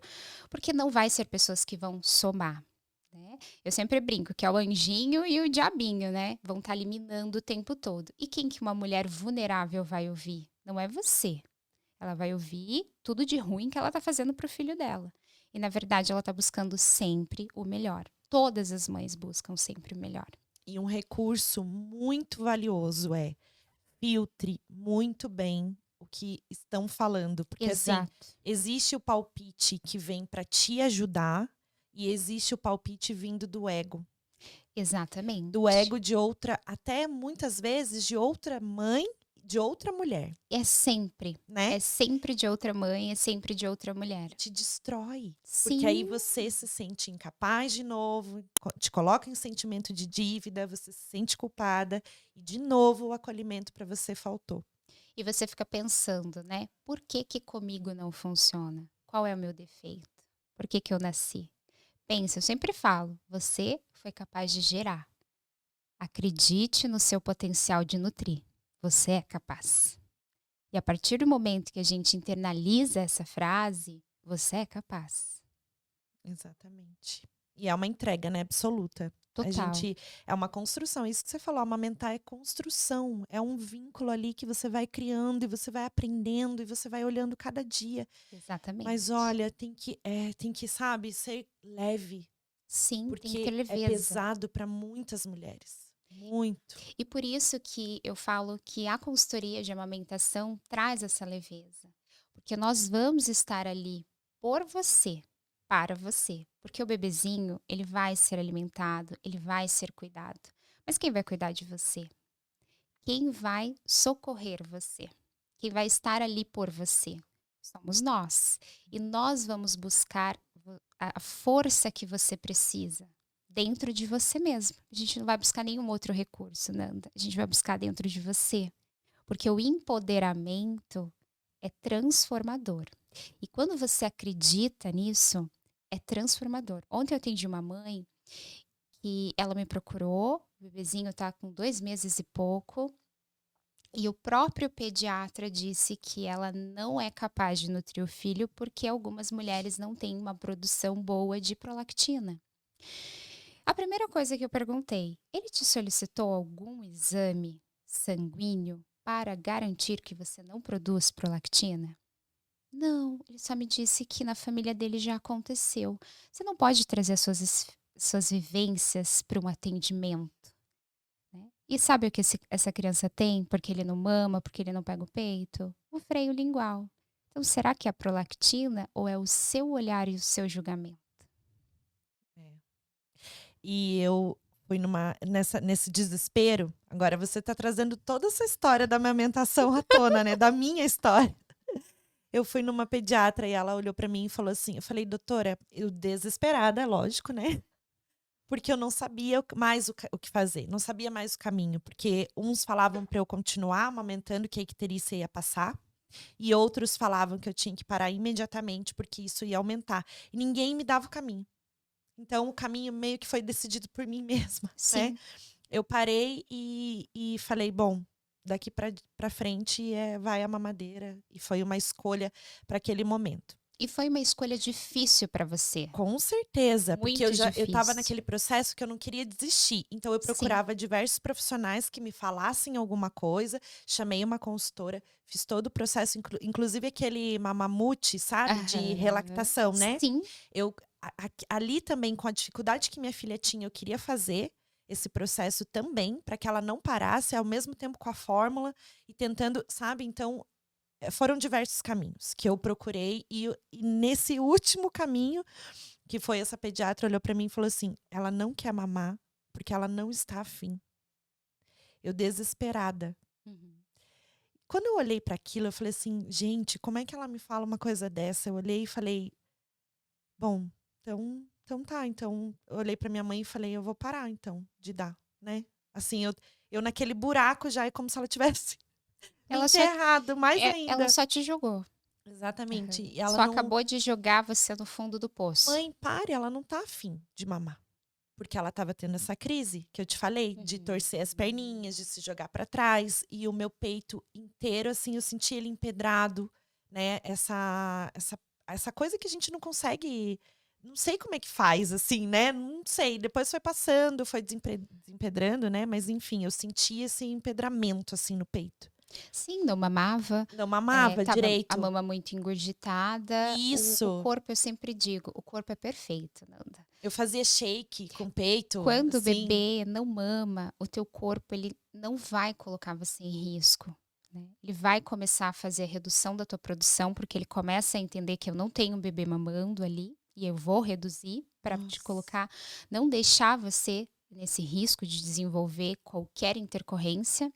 porque não vai ser pessoas que vão somar, né? Eu sempre brinco que é o anjinho e o diabinho, né? Vão estar eliminando o tempo todo. E quem que uma mulher vulnerável vai ouvir? Não é você. Ela vai ouvir tudo de ruim que ela tá fazendo pro filho dela. E na verdade ela tá buscando sempre o melhor. Todas as mães buscam sempre o melhor. E um recurso muito valioso é filtre muito bem o que estão falando, porque assim, Exato. existe o palpite que vem para te ajudar e existe o palpite vindo do Exatamente. ego de outra, até muitas vezes de outra mãe, de outra mulher, É né? sempre de outra mãe, é sempre de outra mulher. Te destrói. Porque aí Sim, você se sente incapaz de novo, te coloca em sentimento de dívida, você se sente culpada e de novo o acolhimento para você faltou. e você fica pensando, né? Por que que comigo não funciona? Qual é o meu defeito? Por que que eu nasci? Pensa, eu sempre falo, você foi capaz de gerar. Acredite no seu potencial de nutrir. Você é capaz. E a partir do momento que a gente internaliza essa frase, você é capaz. Exatamente. E é uma entrega, né, absoluta. A Total. gente é uma construção. Isso que você falou, amamentar é construção. É um vínculo ali que você vai criando e você vai aprendendo e você vai olhando cada dia. Mas Exatamente. olha, tem que, sabe, ser leve, Sim, tem que ter porque é leveza. pesado para muitas mulheres. Muito. E por isso que eu falo que a consultoria de amamentação traz essa leveza. Porque nós vamos estar ali por você, para você. Porque o bebezinho, ele vai ser alimentado, ele vai ser cuidado. Mas quem vai cuidar de você? Quem vai socorrer você? Quem vai estar ali por você? Somos nós. E nós vamos buscar a força que você precisa dentro de você mesmo. A gente não vai buscar nenhum outro recurso, Nanda. A gente vai buscar dentro de você. Porque o empoderamento é transformador. E quando você acredita nisso, é transformador. Ontem eu atendi uma mãe que ela me procurou, o bebezinho tá com 2 meses e pouco, e o próprio pediatra disse que ela não é capaz de nutrir o filho porque algumas mulheres não têm uma produção boa de prolactina. A primeira coisa que eu perguntei: ele te solicitou algum exame sanguíneo para garantir que você não produz prolactina? Não, ele só me disse que na família dele já aconteceu. Você não pode trazer as suas vivências para um atendimento, né? E sabe o que essa criança tem? Porque ele não mama, porque ele não pega o peito? O freio lingual. Então, será que é a prolactina ou é o seu olhar e o seu julgamento? É. E eu fui nesse desespero. Agora você tá trazendo toda essa história da amamentação à tona, né? Da minha história. Eu fui numa pediatra e ela olhou pra mim e falou assim, eu falei: "Doutora", eu desesperada, lógico, né, porque eu não sabia o que fazer, não sabia mais o caminho, porque uns falavam pra eu continuar amamentando, que a icterícia ia passar, e outros falavam que eu tinha que parar imediatamente, porque isso ia aumentar, e ninguém me dava o caminho. Então o caminho meio que foi decidido por mim mesma, né. Sim. Eu parei e falei: "Bom, daqui pra frente, vai a mamadeira", e foi uma escolha para aquele momento. E foi uma escolha difícil para você? Com certeza, porque Muito eu estava difícil. naquele processo que eu não queria desistir, então eu Sim. procurava diversos profissionais que me falassem alguma coisa, chamei uma consultora, fiz todo o processo, inclusive aquele Mamamute, sabe, de Aham. relactação, né. Sim. Eu ali também, com a dificuldade que minha filha tinha, eu queria fazer esse processo também, para que ela não parasse, ao mesmo tempo com a fórmula e tentando, sabe, então, foram diversos caminhos que eu procurei e nesse último caminho, que foi essa pediatra olhou para mim e falou assim: "Ela não quer mamar, porque ela não está afim". Eu desesperada. Uhum. Quando eu olhei para aquilo, eu falei assim: "Gente, como é que ela me fala uma coisa dessa?". Eu olhei e falei: "Bom, então tá". Então eu olhei para minha mãe e falei: "Eu vou parar então de dar", né. Assim, eu naquele buraco já é como se ela tivesse me Ela só enterrado mais ela ainda. só te jogou. Exatamente. Aham. E ela Só não: acabou de jogar você no fundo do poço. "Mãe, pare, ela não tá afim de mamar". Porque ela estava tendo essa crise que eu te falei, de torcer as Uhum. perninhas, de se jogar para trás, e o meu peito inteiro, assim, eu senti ele empedrado, né, essa coisa que a gente não consegue, não sei como é que faz, assim, né, não sei, depois foi passando, foi desempedrando, né, mas enfim, eu senti esse empedramento, assim, no peito. Sim, não mamava, Não mamava estava a direito. mama muito engurgitada. O Isso. corpo, eu sempre digo, o corpo é perfeito, Nanda. Eu fazia shake com o peito, Quando o assim. bebê não mama, o teu corpo ele não vai colocar você em risco, né. Ele vai começar a fazer a redução da tua produção, porque ele começa a entender que eu não tenho um bebê mamando ali, e eu vou reduzir para te Nossa. colocar, não deixar você nesse risco de desenvolver qualquer intercorrência.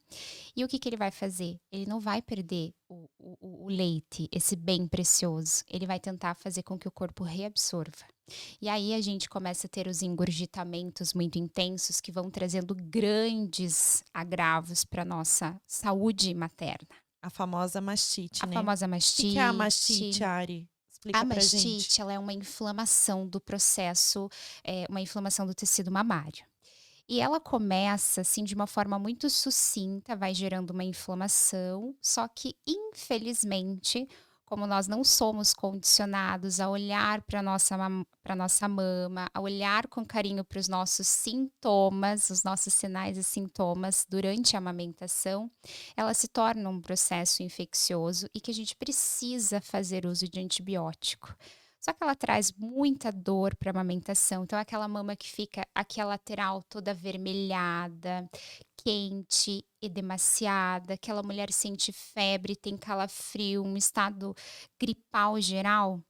E o que que ele vai fazer? Ele não vai perder o leite, esse bem precioso, ele vai tentar fazer com que o corpo reabsorva. E aí a gente começa a ter os engurgitamentos muito intensos que vão trazendo grandes agravos para nossa saúde materna. A famosa A mastite, né. famosa Que é a mastite, mastite. Ari? A Explica pra gente. mastite, ela é uma inflamação do processo, uma inflamação do tecido mamário. E ela começa, assim, de uma forma muito sucinta, vai gerando uma inflamação, só que infelizmente, como nós não somos condicionados a olhar para nossa mama, a olhar com carinho para os nossos sintomas, os nossos sinais e sintomas durante a amamentação, ela se torna um processo infeccioso e que a gente precisa fazer uso de antibiótico. Só que ela traz muita dor para amamentação, então aquela mama que fica aqui a lateral toda avermelhada, quente, edemaciada, aquela mulher sente febre, tem calafrio, um estado gripal geral,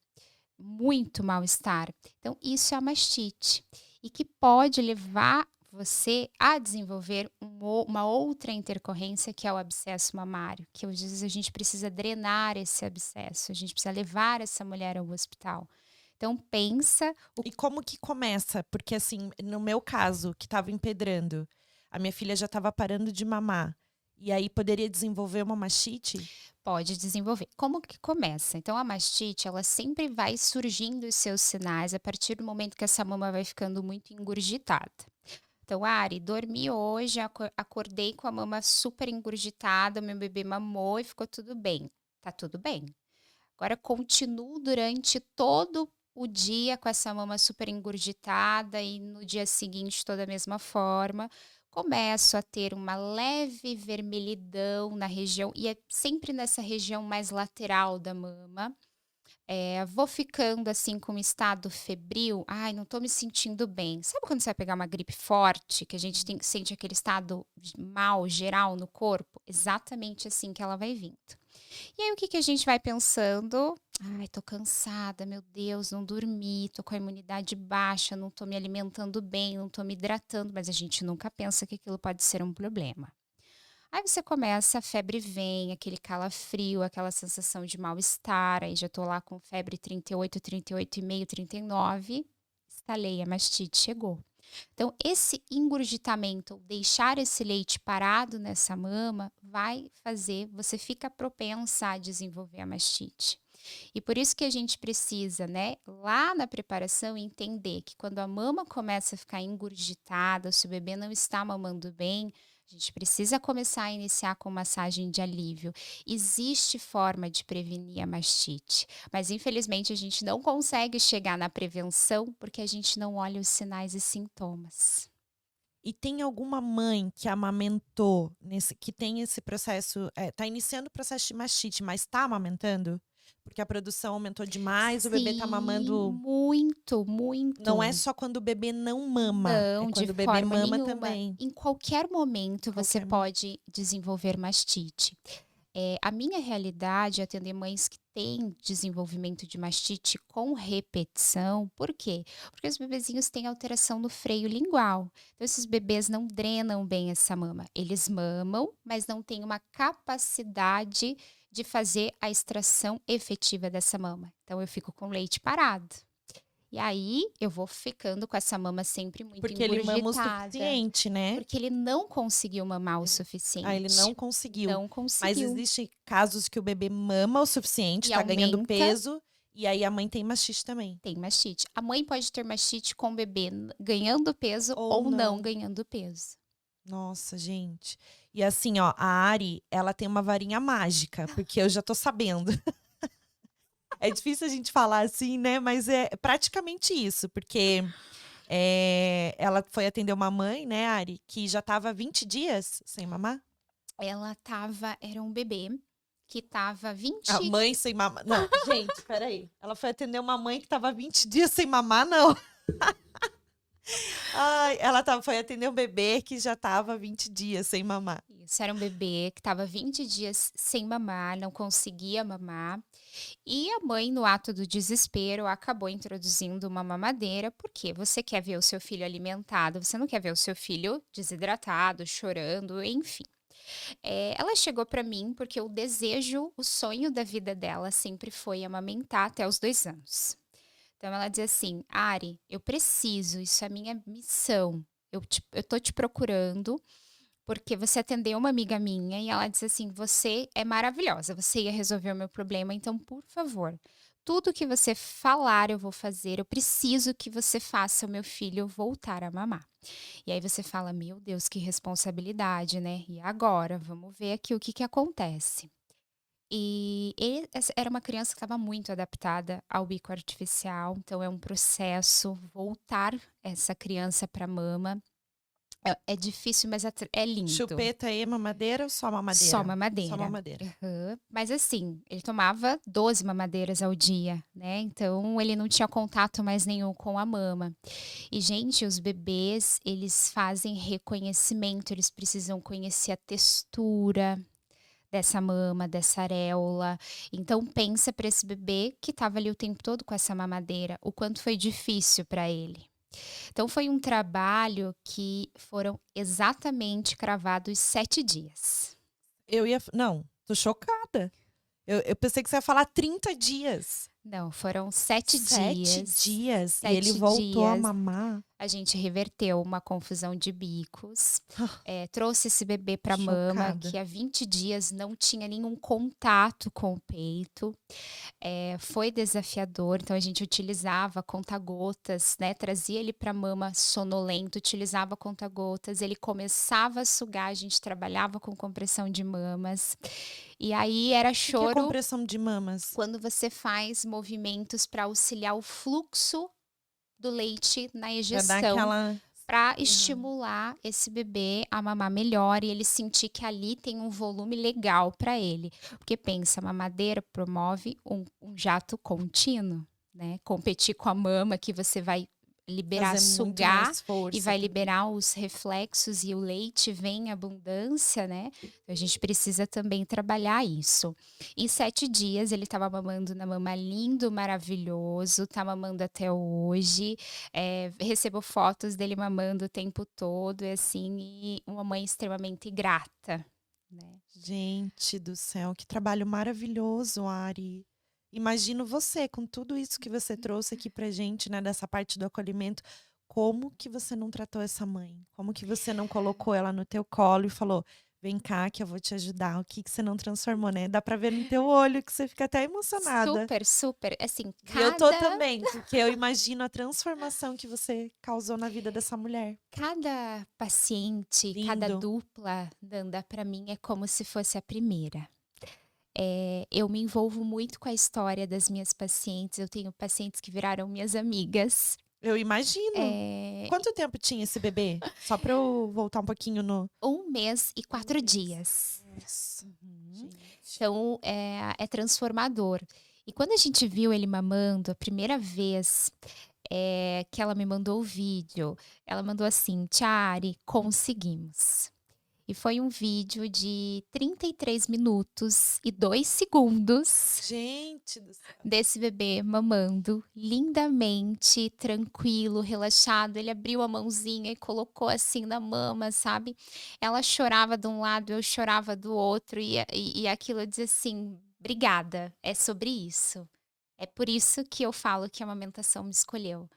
muito mal-estar. Então isso é a mastite, e que pode levar você a desenvolver uma outra intercorrência, que é o abscesso mamário, que às vezes a gente precisa drenar esse abscesso, a gente precisa levar essa mulher ao hospital. Então pensa o E como que começa? Porque, assim, no meu caso, que estava empedrando, a minha filha já estava parando de mamar, e aí poderia desenvolver uma mastite? Pode desenvolver. Como que começa? Então a mastite, ela sempre vai surgindo os seus sinais a partir do momento que essa mama vai ficando muito engurgitada. Então, Ari, dormi hoje, acordei com a mama super engurgitada, meu bebê mamou e ficou tudo bem. Tá tudo bem. Agora continuo durante todo o dia com essa mama super engurgitada e no dia seguinte toda a mesma forma. Começo a ter uma leve vermelhidão na região, e é sempre nessa região mais lateral da mama. Vou ficando, assim, com um estado febril, "Ai, não tô me sentindo bem". Sabe quando você vai pegar uma gripe forte, que a gente sente aquele estado mal geral no corpo? Exatamente assim que ela vai vindo. E aí o que que a gente vai pensando? "Ai, tô cansada, meu Deus, não dormi, tô com a imunidade baixa, não tô me alimentando bem, não tô me hidratando", mas a gente nunca pensa que aquilo pode ser um problema. Aí você começa, a febre vem, aquele calafrio, aquela sensação de mal-estar, aí já tô lá com febre 38, 38,5, 39, estalei, a mastite chegou. Então esse engurgitamento, ou deixar esse leite parado nessa mama, vai fazer você fica propensa a desenvolver a mastite. E por isso que a gente precisa, né, lá na preparação, entender que quando a mama começa a ficar engurgitada, se o bebê não está mamando bem, a gente precisa começar a iniciar com massagem de alívio. Existe forma de prevenir a mastite, mas infelizmente a gente não consegue chegar na prevenção porque a gente não olha os sinais e sintomas. E tem alguma mãe que amamentou que tem esse processo, tá iniciando o processo de mastite, mas tá amamentando? Porque a produção aumentou demais, o bebê tá Sim, mamando. muito, Não é muito. só quando o bebê não mama, é Não, de quando o bebê forma mama nenhuma. também. Em qualquer momento você Qualquer mo pode desenvolver mastite. A minha realidade é atender mães que têm desenvolvimento de mastite com repetição. Por quê? Porque os bebezinhos têm alteração no freio lingual. Então, esses bebês não drenam bem essa mama. Eles mamam, mas não têm uma capacidade de fazer a extração efetiva dessa mama. Então, eu fico com leite parado. E aí, eu vou ficando com essa mama sempre muito porque ele mama o engurgitada, suficiente, né. porque ele não conseguiu mamar o Ele não suficiente. conseguiu. Não Mas conseguiu. existem casos que o bebê mama o suficiente, E tá ganhando aumenta, peso, e aí a mãe tem mastite também. tem mastite. A mãe pode ter mastite com o bebê ganhando peso Ou ou não não. ganhando peso. Nossa, gente. E assim, ó, a Ari, ela tem uma varinha mágica, porque eu já tô sabendo. É difícil a gente falar assim, né, mas é praticamente isso, porque, ela foi atender uma mãe, né, Ari, que já estava 20 dias sem mamar. Era um bebê que estava A 20. mãe sem mamar não, gente, espera aí. Ela foi atender uma mãe que estava 20 dias sem mamar, não. Ai, foi atender um bebê que já estava 20 dias sem mamar. Isso, era um bebê que estava 20 dias sem mamar, não conseguia mamar. E a mãe, no ato do desespero, acabou introduzindo uma mamadeira, porque você quer ver o seu filho alimentado, você não quer ver o seu filho desidratado, chorando, enfim. Ela chegou para mim porque o sonho da vida dela sempre foi amamentar até os 2 anos. Então ela dizia assim: "Ari, eu preciso, isso é minha missão. Eu tô te procurando, porque você atendeu uma amiga minha e ela disse assim: "Você é maravilhosa, você ia resolver o meu problema, então, por favor, tudo que você falar eu vou fazer, eu preciso que você faça o meu filho voltar a mamar". E aí você fala: "Meu Deus, que responsabilidade, né, e agora? Vamos ver aqui o que que acontece". Essa era uma criança que estava muito adaptada ao bico artificial, então é um processo voltar essa criança para mama. É difícil, mas é lindo. Chupeta e mamadeira ou só Só mamadeira? Só mamadeira. mamadeira. Aham. Mas assim, ele tomava 12 mamadeiras ao dia, né, então ele não tinha contato mais nenhum com a mama. E gente, os bebês, eles fazem reconhecimento, eles precisam conhecer a textura dessa mama, dessa areola. Então pensa para esse bebê que estava ali o tempo todo com essa mamadeira, o quanto foi difícil para ele. Então foi um trabalho que foram exatamente cravados 7 dias. Não, tô chocada. Eu pensei que você ia falar 30 dias. Não, foram 7 7 dias. dias e ele 7 voltou a dias. mamar. A gente reverteu uma confusão de bicos, trouxe esse bebê para mama, Chocada. que há 20 dias não tinha nenhum contato com o peito. Foi desafiador, então a gente utilizava conta-gotas, né, trazia ele para mama sonolento, utilizava conta-gotas, ele começava a sugar, a gente trabalhava com compressão de mamas, e aí era Que é choro compressão de mamas? quando você faz movimentos para auxiliar o fluxo do leite na Pra dar ejeção, aquela para aham. estimular esse bebê a mamar melhor e ele sentir que ali tem um volume legal para ele. Porque pensa, a mamadeira promove um jato contínuo, né, competir com a mama que você vai liberar, Fazer muito sugar mais e força vai também. liberar os reflexos e o leite vem em abundância, né, então a gente precisa também trabalhar isso. Em 7 dias ele estava mamando na mama lindo, maravilhoso, tá mamando até hoje, recebo fotos dele mamando o tempo todo e assim, e uma mãe extremamente grata, né. Gente do céu, que trabalho maravilhoso, Ari. Imagino você, com tudo isso que você trouxe aqui pra gente, né, dessa parte do acolhimento, como que você não tratou essa mãe? Como que você não colocou ela no teu colo e falou: "Vem cá que eu vou te ajudar", o que que você não transformou, né? Dá pra ver no teu olho que você fica até emocionada. Super, super, assim, E eu tô cada também, porque eu imagino a transformação que você causou na vida dessa mulher. cada paciente, cada Lindo. dupla, Nanda, para mim é como se fosse a primeira. Eu me envolvo muito com a história das minhas pacientes, eu tenho pacientes que viraram minhas amigas. Eu imagino. Eh, Quanto tempo tinha esse bebê? Só pra eu voltar um pouquinho no 1 mês e 1 4 mês. dias. Nossa, Uhum. gente. Então, é transformador. E quando a gente viu ele mamando a primeira vez, que ela me mandou o vídeo, ela mandou assim: "Tiare, conseguimos". E foi um vídeo de 33 minutos e 2 segundos Gente do céu. desse bebê mamando lindamente, tranquilo, relaxado. Ele abriu a mãozinha e colocou assim na mama, sabe. Ela chorava de um lado, eu chorava do outro e aquilo eu dizia assim: "Obrigada, é sobre isso". É por isso que eu falo que a amamentação me escolheu.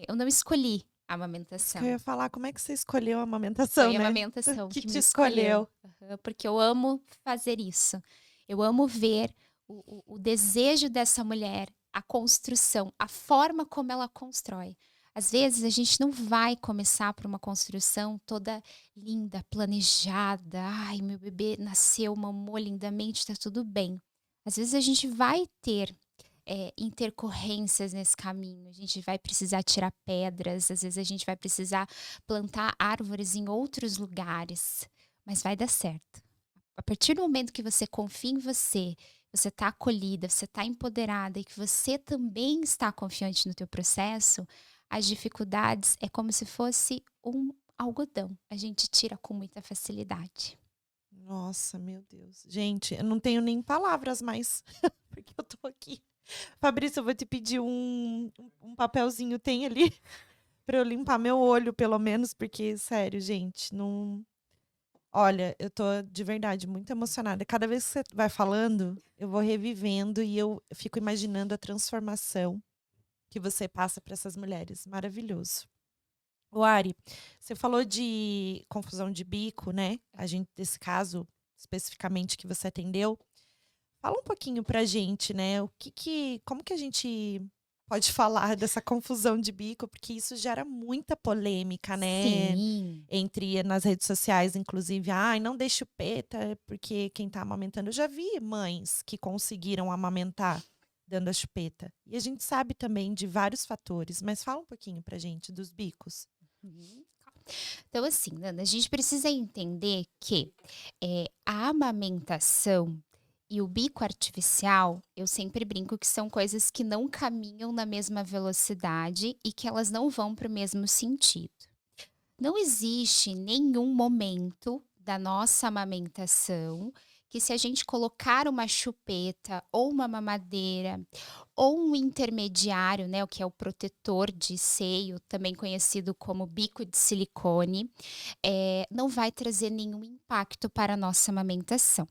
Eu não escolhi a Isso que eu amamentação, ia falar, como é que você escolheu a amamentação, foi a né? amamentação Que que te me escolheu. escolheu. Aham, porque eu amo fazer isso. Eu amo ver o desejo dessa mulher, a construção, a forma como ela constrói. Às vezes a gente não vai começar por uma construção toda linda, planejada. "Ai, meu bebê nasceu, mamou lindamente, tá tudo bem". Às vezes a gente vai ter intercorrências nesse caminho. A gente vai precisar tirar pedras, às vezes a gente vai precisar plantar árvores em outros lugares, mas vai dar certo. A partir do momento que você confia em você, você está acolhida, você está empoderada e que você também está confiante no teu processo, as dificuldades é como se fosse um algodão. A gente tira com muita facilidade. Nossa, meu Deus. Gente, eu não tenho nem palavras mais, porque eu tô aqui. Fabrício, eu vou te pedir um papelzinho, tem ali, pra eu limpar meu olho, pelo menos, porque, sério, gente, não. Olha, eu tô de verdade muito emocionada. Cada vez que você vai falando, eu vou revivendo e eu fico imaginando a transformação que você passa para essas mulheres. Maravilhoso. O Ari, você falou de confusão de bico, né? A gente, desse caso especificamente que você atendeu. Fala um pouquinho pra gente, né? Como que a gente pode falar dessa confusão de bico? Porque isso gera muita polêmica, né? Sim. Entre nas redes sociais, inclusive, ai, não deixe o peta, porque quem tá amamentando. Eu já vi mães que conseguiram amamentar dando a chupeta. E a gente sabe também de vários fatores, mas fala um pouquinho pra gente dos bicos. Uhum. Então, assim, Nanda, a gente precisa entender que a amamentação e o bico artificial, eu sempre brinco que são coisas que não caminham na mesma velocidade e que elas não vão para o mesmo sentido. Não existe nenhum momento da nossa amamentação que, se a gente colocar uma chupeta ou uma mamadeira ou um intermediário, né, o que é o protetor de seio, também conhecido como bico de silicone, não vai trazer nenhum impacto para a nossa amamentação.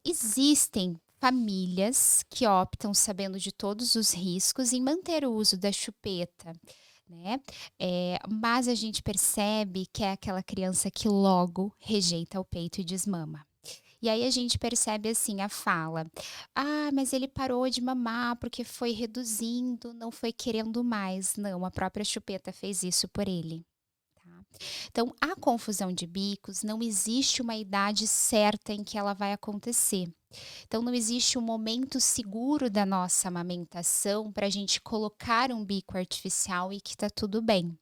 Existem famílias que optam, sabendo de todos os riscos, em manter o uso da chupeta né. Mas a gente percebe que é aquela criança que logo rejeita o peito e desmama. E aí a gente percebe, assim, a fala: "Ah, mas ele parou de mamar porque foi reduzindo, não foi querendo mais". Não, a própria chupeta fez isso por ele, tá. Então a confusão de bicos não existe uma idade certa em que ela vai acontecer. Então não existe um momento seguro da nossa amamentação para a gente colocar um bico artificial e que tá tudo bem.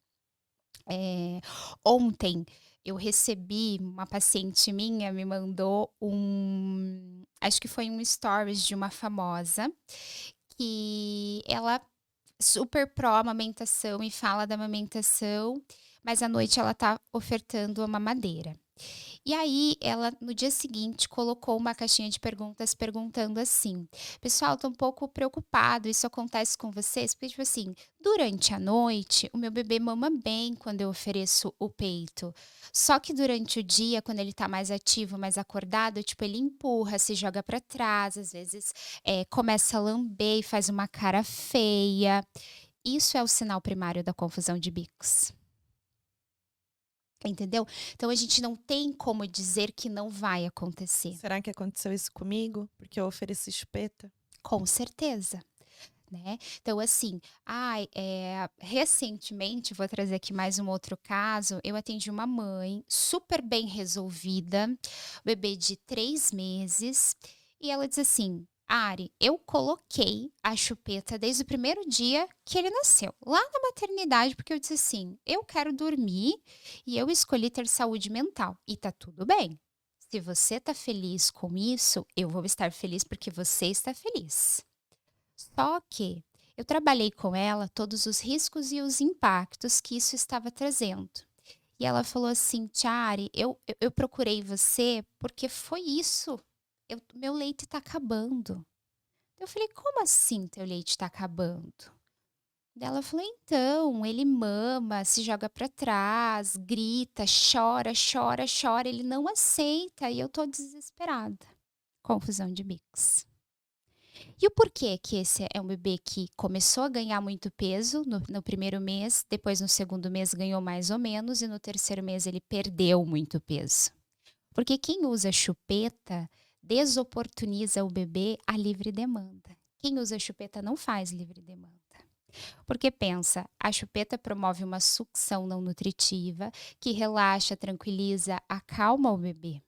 Eh, Ontem eu recebi uma paciente minha me mandou acho que foi um stories de uma famosa, que ela super pró amamentação e fala da amamentação, mas à noite ela tá ofertando a mamadeira. E aí ela, no dia seguinte, colocou uma caixinha de perguntas perguntando assim: "Pessoal, tô um pouco preocupado, isso acontece com vocês?" Porque, tipo assim, durante a noite, o meu bebê mama bem quando eu ofereço o peito. Só que durante o dia, quando ele tá mais ativo, mais acordado, tipo, ele empurra, se joga pra trás, às vezes, começa a lamber e faz uma cara feia. Isso é o sinal primário da confusão de bicos. Entendeu? Então a gente não tem como dizer que não vai acontecer. Será que aconteceu isso comigo? Porque eu ofereci chupeta? Com certeza, né. Então assim, ai, recentemente, vou trazer aqui mais um outro caso, eu atendi uma mãe super bem resolvida, bebê de 3 meses, e ela diz assim: "Ari, eu coloquei a chupeta desde o primeiro dia que ele nasceu, lá na maternidade, porque eu disse assim: 'Eu quero dormir e eu escolhi ter saúde mental, e tá tudo bem. Se você tá feliz com isso, eu vou estar feliz porque você está feliz'". Só que eu trabalhei com ela todos os riscos e os impactos que isso estava trazendo. E ela falou assim: "Tiare, eu procurei você porque foi isso, meu leite está acabando". Eu falei: "Como assim teu leite está acabando?". Daí ela falou: "Então, ele mama, se joga para trás, grita, chora, chora, chora, ele não aceita e eu tô desesperada". Confusão de bicos. E o porquê que esse é um bebê que começou a ganhar muito peso no primeiro mês, depois no segundo mês ganhou mais ou menos e no terceiro mês ele perdeu muito peso? Porque quem usa chupeta desoportuniza o bebê à livre demanda. Quem usa chupeta não faz livre demanda. Porque pensa, a chupeta promove uma sucção não nutritiva que relaxa, tranquiliza, acalma o bebê.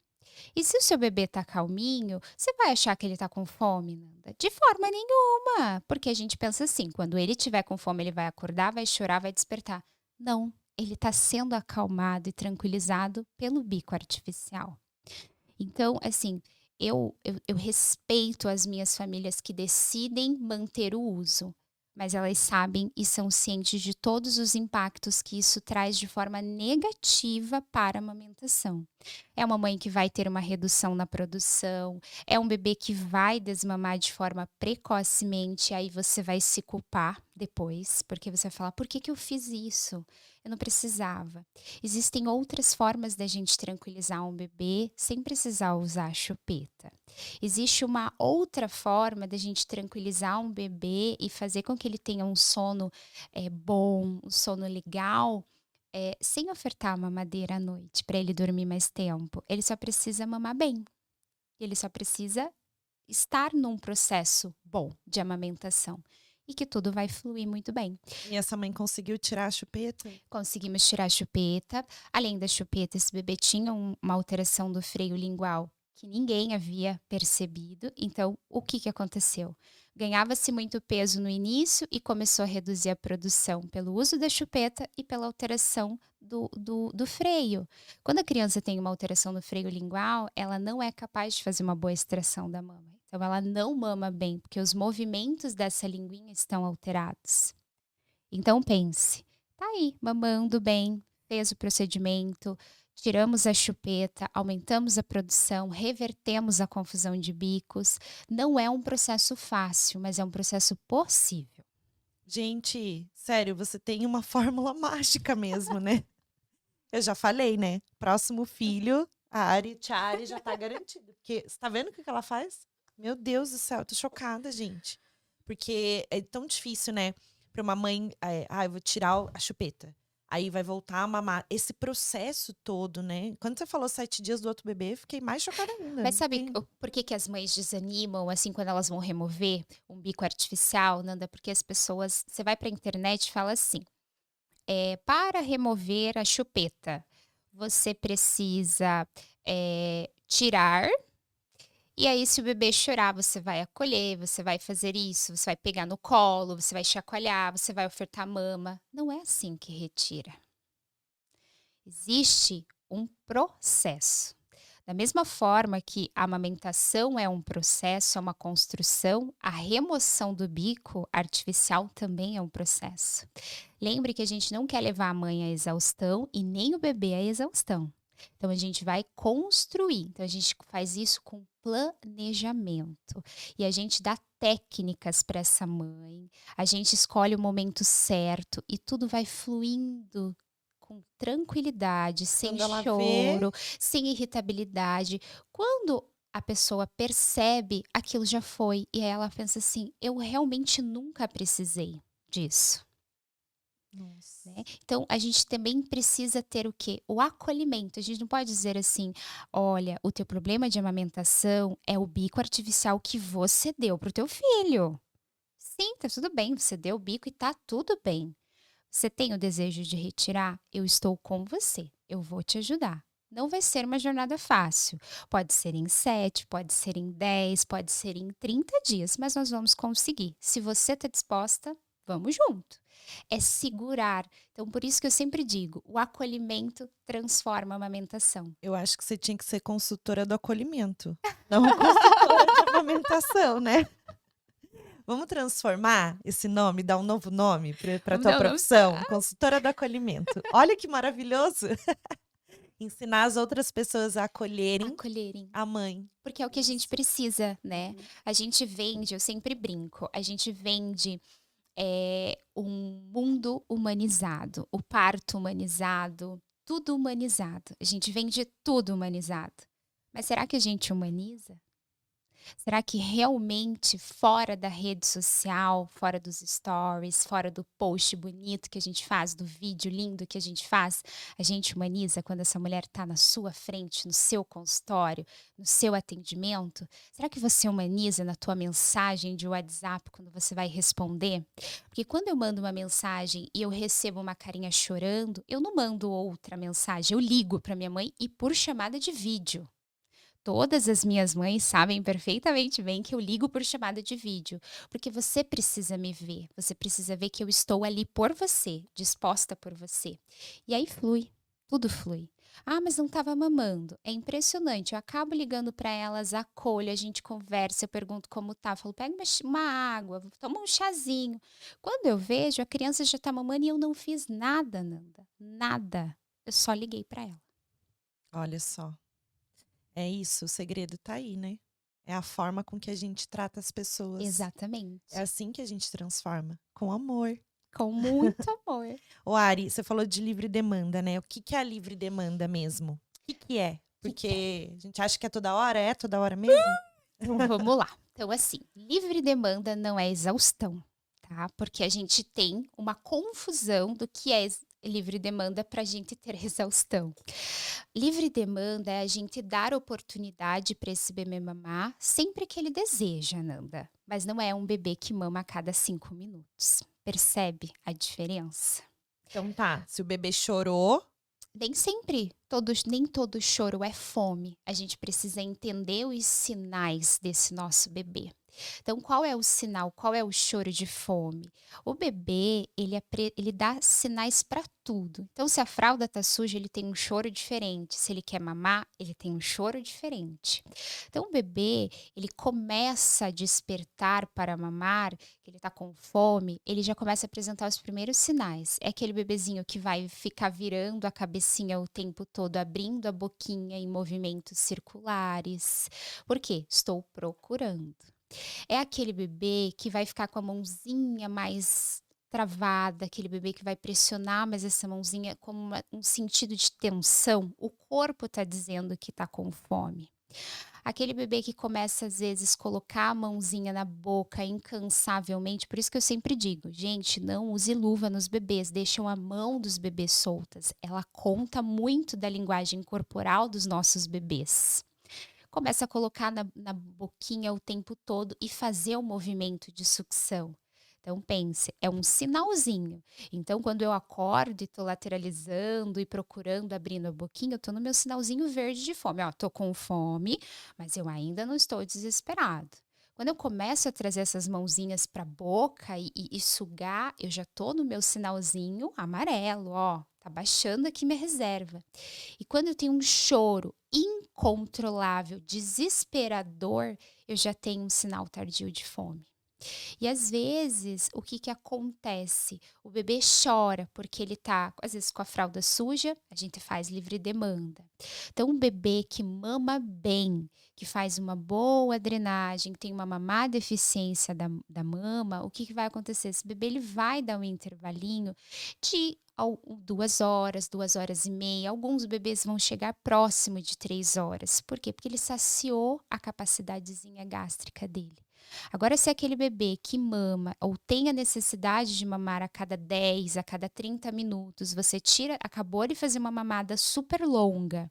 E se o seu bebê tá calminho, você vai achar que ele tá com fome, Nanda? De forma nenhuma, porque a gente pensa assim, quando ele tiver com fome, ele vai acordar, vai chorar, vai despertar. Não, ele tá sendo acalmado e tranquilizado pelo bico artificial. Então, assim, eu respeito as minhas famílias que decidem manter o uso, mas elas sabem e são cientes de todos os impactos que isso traz de forma negativa para a amamentação. É uma mãe que vai ter uma redução na produção, é um bebê que vai desmamar de forma precocemente, aí você vai se culpar depois, porque você vai falar: "Por que que eu fiz isso? Eu não precisava". Existem outras formas da gente tranquilizar um bebê sem precisar usar a chupeta. Existe uma outra forma da gente tranquilizar um bebê e fazer com que ele tenha um sono, bom, um sono legal, sem ofertar a mamadeira à noite para ele dormir mais tempo. Ele só precisa mamar bem. Ele só precisa estar num processo bom de amamentação e que tudo vai fluir muito bem. E essa mãe conseguiu tirar a chupeta? Conseguimos tirar a chupeta. Além da chupeta, esse bebê tinha uma alteração do freio lingual que ninguém havia percebido. Então, o que que aconteceu? Ganhava-se muito peso no início e começou a reduzir a produção pelo uso da chupeta e pela alteração do freio. Quando a criança tem uma alteração no freio lingual, ela não é capaz de fazer uma boa extração da mama. Então, ela não mama bem, porque os movimentos dessa linguinha estão alterados. Então pense, tá aí mamando bem, fez o procedimento, tiramos a chupeta, aumentamos a produção, revertemos a confusão de bicos. Não é um processo fácil, mas é um processo possível. Gente, sério, você tem uma fórmula mágica mesmo, né? Eu já falei, né? Próximo filho, a Ari Tiari já tá garantido. Porque você tá vendo o que que ela faz? Meu Deus do céu, eu tô chocada, gente. Porque é tão difícil, né? Pra uma mãe, eu vou tirar a chupeta. Aí vai voltar a mamar. Esse processo todo, né? Quando você falou 7 dias do outro bebê, fiquei mais chocada ainda. Mas sabe por que que as mães desanimam, assim, quando elas vão remover um bico artificial, Nanda? Porque as pessoas você vai pra internet e fala assim, para remover a chupeta, você precisa, tirar, e aí se o bebê chorar, você vai acolher, você vai fazer isso, você vai pegar no colo, você vai chacoalhar, você vai ofertar mama. Não é assim que retira. Existe um processo. Da mesma forma que a amamentação é um processo, é uma construção, a remoção do bico artificial também é um processo. Lembre que a gente não quer levar a mãe à exaustão e nem o bebê à exaustão. Então a gente vai construir. Então a gente faz isso com planejamento. E a gente dá técnicas para essa mãe. A gente escolhe o momento certo e tudo vai fluindo com tranquilidade, sem Quando ela vê, choro, sem irritabilidade. Quando a pessoa percebe, aquilo já foi. E aí ela pensa assim: eu realmente nunca precisei disso. nossa. Né? Então, a gente também precisa ter o quê? O acolhimento. A gente não pode dizer assim: olha, o teu problema de amamentação é o bico artificial que você deu pro teu filho. Sim, tá tudo bem, você deu o bico e tá tudo bem. Você tem o desejo de retirar? Eu estou com você, eu vou te ajudar. Não vai ser uma jornada fácil. Pode ser em 7, pode ser em 10, pode ser em 30 dias, mas nós vamos conseguir. Se você está disposta, vamos junto. É segurar. Então, por isso que eu sempre digo: o acolhimento transforma a amamentação. Eu acho que você tinha que ser consultora do acolhimento, não consultora de amamentação, né? Vamos transformar esse nome, dar um novo nome para tua Não, não. profissão? Consultora do acolhimento. Olha que maravilhoso! Ensinar as outras pessoas a acolherem Acolherem. a mãe. Porque é o que a gente precisa, né? A gente vende, eu sempre brinco, a gente vende um mundo humanizado, o parto humanizado, tudo humanizado. A gente vende tudo humanizado. Mas será que a gente humaniza? Será que realmente fora da rede social, fora dos stories, fora do post bonito que a gente faz, do vídeo lindo que a gente humaniza quando essa mulher está na sua frente, no seu consultório, no seu atendimento? Será que você humaniza na tua mensagem de WhatsApp quando você vai responder? Porque quando eu mando uma mensagem e eu recebo uma carinha chorando, eu não mando outra mensagem, eu ligo para minha mãe e por chamada de vídeo. Todas as minhas mães sabem perfeitamente bem que eu ligo por chamada de vídeo, porque você precisa me ver, você precisa ver que eu estou ali por você, disposta por você. E aí flui, tudo flui. Ah, mas não estava mamando. É impressionante. Eu acabo ligando para elas, acolho, a gente conversa, eu pergunto como tá, eu falo, pega uma água, toma um chazinho. Quando eu vejo, a criança já tá mamando e eu não fiz nada, Nanda. Nada. Eu só liguei para ela. Olha só. É isso, o segredo tá aí, né? É a forma com que a gente trata as pessoas. Exatamente. É assim que a gente transforma, com amor. Com muito amor. Ô Ari, você falou de livre demanda, né? O que que é a livre demanda mesmo? O que que é? Porque a gente acha que é toda hora, mesmo? Então vamos lá. Então, assim, livre demanda não é exaustão, tá? Porque a gente tem uma confusão do que é livre demanda para a gente ter exaustão. Livre demanda é a gente dar oportunidade para esse bebê mamar sempre que ele deseja, Nanda. Mas não é um bebê que mama a cada 5 minutos. Percebe a diferença? Então tá, se o bebê chorou, Nem sempre, nem todo choro é fome. A gente precisa entender os sinais desse nosso bebê. Então, qual é o sinal? Qual é o choro de fome? O bebê, ele dá sinais para tudo. Então, se a fralda tá suja, ele tem um choro diferente. Se ele quer mamar, ele tem um choro diferente. Então, o bebê, ele começa a despertar para mamar, que ele está com fome, ele já começa a apresentar os primeiros sinais. É aquele bebezinho que vai ficar virando a cabecinha o tempo todo, abrindo a boquinha em movimentos circulares. Por quê? Estou procurando. É aquele bebê que vai ficar com a mãozinha mais travada, aquele bebê que vai pressionar mais essa mãozinha como um sentido de tensão. O corpo está dizendo que está com fome. Aquele bebê que começa, às vezes, colocar a mãozinha na boca incansavelmente, por isso que eu sempre digo: "Gente, não use luva nos bebês, deixam a mão dos bebês soltas". Ela conta muito da linguagem corporal dos nossos bebês. Começa a colocar na boquinha o tempo todo e fazer o movimento de sucção. Então pense, é um sinalzinho. Então quando eu acordo e estou lateralizando e procurando abrindo a boquinha, eu estou no meu sinalzinho verde de fome. Ó, estou com fome, mas eu ainda não estou desesperado. Quando eu começo a trazer essas mãozinhas para a boca e sugar, eu já estou no meu sinalzinho amarelo, ó, tá baixando aqui minha reserva. E quando eu tenho um choro incontrolável, desesperador, eu já tenho um sinal tardio de fome. E às vezes, o que que acontece? O bebê chora porque ele tá, às vezes, com a fralda suja, a gente faz livre demanda. Então, um bebê que mama bem, que faz uma boa drenagem, tem uma mamar deficiência da mama, o que que vai acontecer? Esse bebê ele vai dar um intervalinho de 2 horas e meia. Alguns bebês vão chegar próximo de 3 horas. Por quê? Porque ele saciou a capacidadezinha gástrica dele. Agora, se é aquele bebê que mama ou tem a necessidade de mamar a cada 10, a cada 30 minutos, você tira, acabou de fazer uma mamada super longa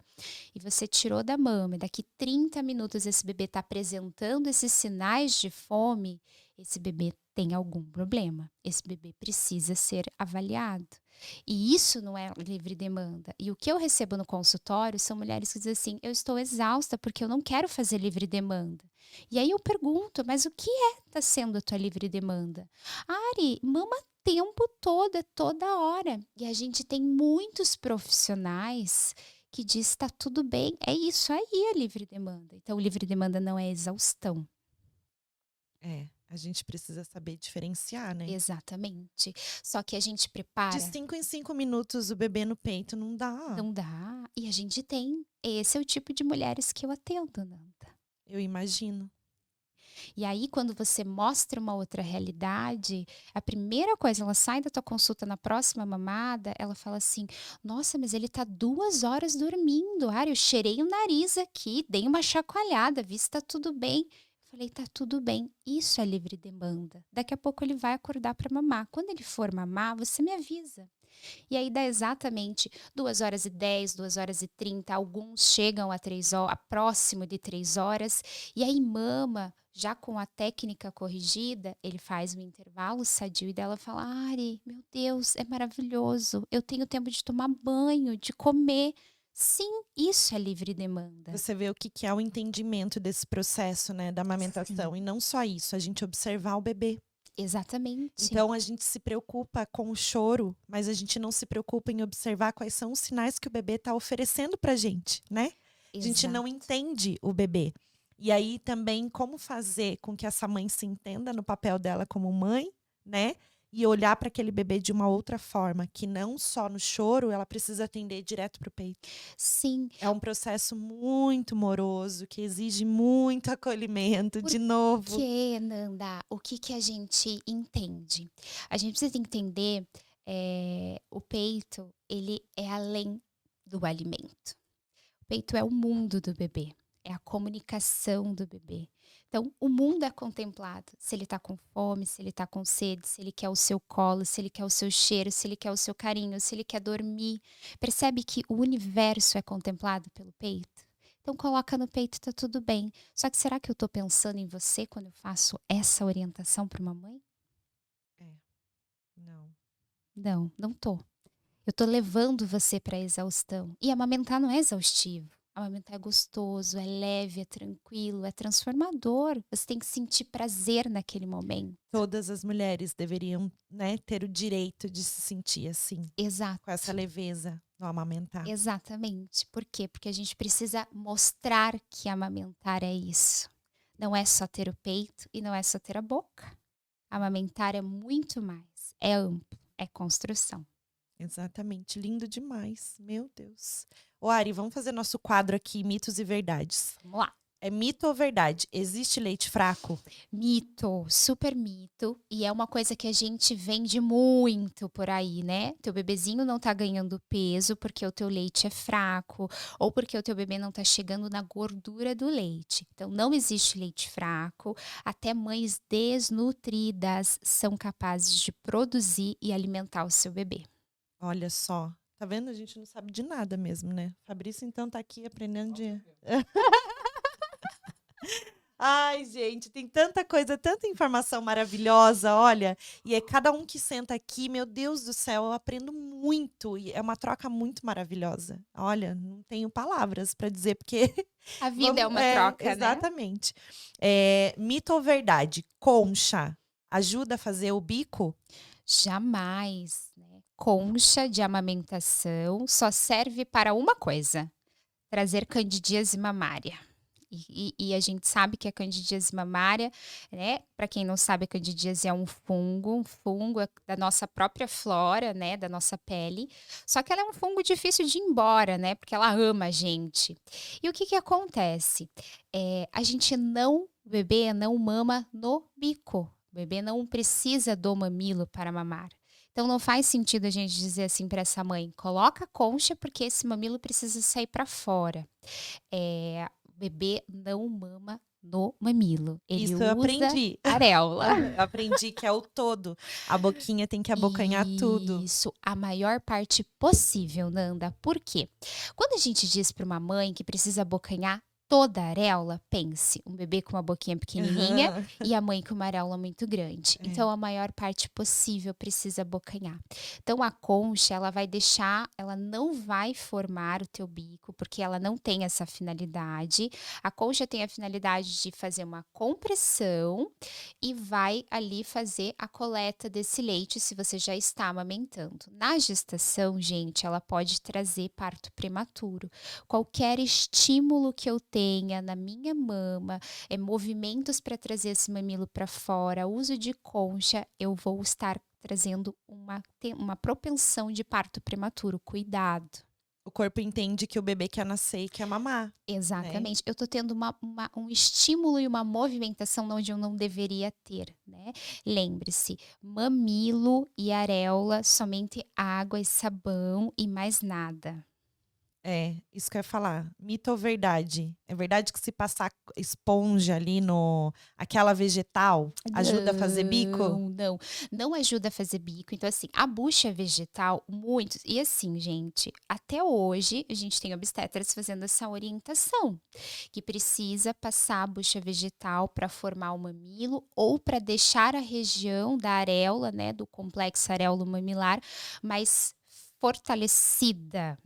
e você tirou da mama, e daqui 30 minutos esse bebê está apresentando esses sinais de fome, esse bebê tem algum problema. Esse bebê precisa ser avaliado. E isso não é livre demanda. E o que eu recebo no consultório são mulheres que dizem assim: eu estou exausta porque eu não quero fazer livre demanda. E aí eu pergunto, mas o que está sendo a tua livre demanda? Ari, mama tempo todo, é toda hora. E a gente tem muitos profissionais que diz está tudo bem, é isso aí a livre demanda. Então, livre demanda não é exaustão. É, a gente precisa saber diferenciar, né? Exatamente. Só que a gente De prepara, 5 em 5 minutos o bebê no peito não dá. não dá, e a gente tem. Esse é o tipo de mulheres que eu atendo, Nanda. Eu imagino. E aí, quando você mostra uma outra realidade, a primeira coisa, ela sai da tua consulta na próxima mamada, ela fala assim: nossa, mas ele tá 2 horas dormindo. Ari, eu cheirei o nariz aqui, dei uma chacoalhada, vi se tá tudo bem. Falei, tá tudo bem. Isso é livre demanda. Daqui a pouco ele vai acordar para mamar. Quando ele for mamar, você me avisa. E aí dá exatamente 2 horas e 10, 2 horas e 30. Alguns chegam a 3 horas, a próximo de 3 horas. E aí mama, já com a técnica corrigida, ele faz um intervalo sadio e dela fala: Ari, meu Deus, é maravilhoso. Eu tenho tempo de tomar banho, de comer. Sim, isso é livre demanda. Você vê o que é o entendimento desse processo, né, da amamentação. E não só isso, a gente observar o bebê. Exatamente. Então a gente se preocupa com o choro, mas a gente não se preocupa em observar quais são os sinais que o bebê está oferecendo pra gente, né? A gente não Exato. entende o bebê. E aí também como fazer com que essa mãe se entenda no papel dela como mãe, né? E olhar para aquele bebê de uma outra forma, que não só no choro ela precisa atender direto pro peito. Sim, É um processo muito moroso, que exige muito acolhimento, de novo. porque, Nanda, o que que a gente entende? A gente precisa entender, o peito, ele é além do alimento. O peito é o mundo do bebê, é a comunicação do bebê. Então, o mundo é contemplado. Se ele tá com fome, se ele tá com sede, se ele quer o seu colo, se ele quer o seu cheiro, se ele quer o seu carinho, se ele quer dormir. Percebe que o universo é contemplado pelo peito? Então, coloca no peito, tá tudo bem. Só que será que eu tô pensando em você quando eu faço essa orientação para uma mãe? É, não. Não, não tô. Eu tô levando você para exaustão. E amamentar não é exaustivo. Amamentar é gostoso, é leve, é tranquilo, é transformador. Você tem que sentir prazer naquele momento. Todas as mulheres deveriam, né, ter o direito de se sentir assim, com essa Exato. leveza no amamentar. Exatamente. Por quê? Porque a gente precisa mostrar que amamentar é isso. Não é só ter o peito e não é só ter a boca. Amamentar é muito mais. É amplo, é construção. Exatamente, lindo demais, meu Deus. Ô Ari, vamos fazer nosso quadro aqui, mitos e verdades. Vamos lá. É mito ou verdade? Existe leite fraco? Mito, super mito, e é uma coisa que a gente vende muito por aí, né. Teu bebezinho não tá ganhando peso porque o teu leite é fraco, ou porque o teu bebê não tá chegando na gordura do leite. Então não existe leite fraco, até mães desnutridas são capazes de produzir e alimentar o seu bebê. Olha só. Tá vendo? A gente não sabe de nada mesmo, né? Fabrício, então, tá aqui aprendendo de. Ai, gente, tem tanta coisa, tanta informação maravilhosa, olha. E é cada um que senta aqui, meu Deus do céu, eu aprendo muito. E é uma troca muito maravilhosa. Olha, não tenho palavras para dizer, porque. A vida é Vamos, uma troca, né. exatamente. Mito ou verdade? Concha ajuda a fazer o bico? Jamais, né. Concha de amamentação só serve para uma coisa: trazer candidíase mamária. E a gente sabe que a candidíase mamária, né, para quem não sabe, a candidíase é um fungo da nossa própria flora, né, da nossa pele, só que ela é um fungo difícil de ir embora, né, porque ela ama a gente. E o que que acontece? A gente não o bebê não mama no bico, o bebê não precisa do mamilo para mamar. Então não faz sentido a gente dizer assim para essa mãe: "Coloca a concha, porque esse mamilo precisa sair para fora". O bebê não mama no mamilo, ele Isso eu usa aprendi. areola. Eu aprendi que é o todo. A boquinha tem que abocanhar tudo. Isso, a maior parte possível, Nanda. Por quê? Quando a gente diz para uma mãe que precisa abocanhar toda a areola, pense, um bebê com uma boquinha pequenininha Aham. e a mãe com uma areola muito grande. É. Então, a maior parte possível precisa abocanhar. Então, a concha, ela vai deixar, ela não vai formar o teu bico, porque ela não tem essa finalidade. A concha tem a finalidade de fazer uma compressão e vai ali fazer a coleta desse leite se você já está amamentando. Na gestação, gente, ela pode trazer parto prematuro. Qualquer estímulo que eu tenha na minha mama, movimentos para trazer esse mamilo para fora, uso de concha, eu vou estar trazendo uma propensão de parto prematuro. Cuidado. O corpo entende que o bebê quer nascer e quer mamar, né. Exatamente. Eu tô tendo um estímulo e uma movimentação onde eu não deveria ter, né. Lembre-se, mamilo e areola, somente água e sabão e mais nada. É, isso que eu ia falar. Mito ou verdade? É verdade que se passar esponja ali no aquela vegetal, ajuda a fazer bico? Não, não, não ajuda a fazer bico. Então, assim, a bucha vegetal, muitos e assim, gente, até hoje a gente tem obstetras fazendo essa orientação, que precisa passar a bucha vegetal para formar o mamilo ou para deixar a região da areola, né, do complexo areolo-mamilar mais fortalecida.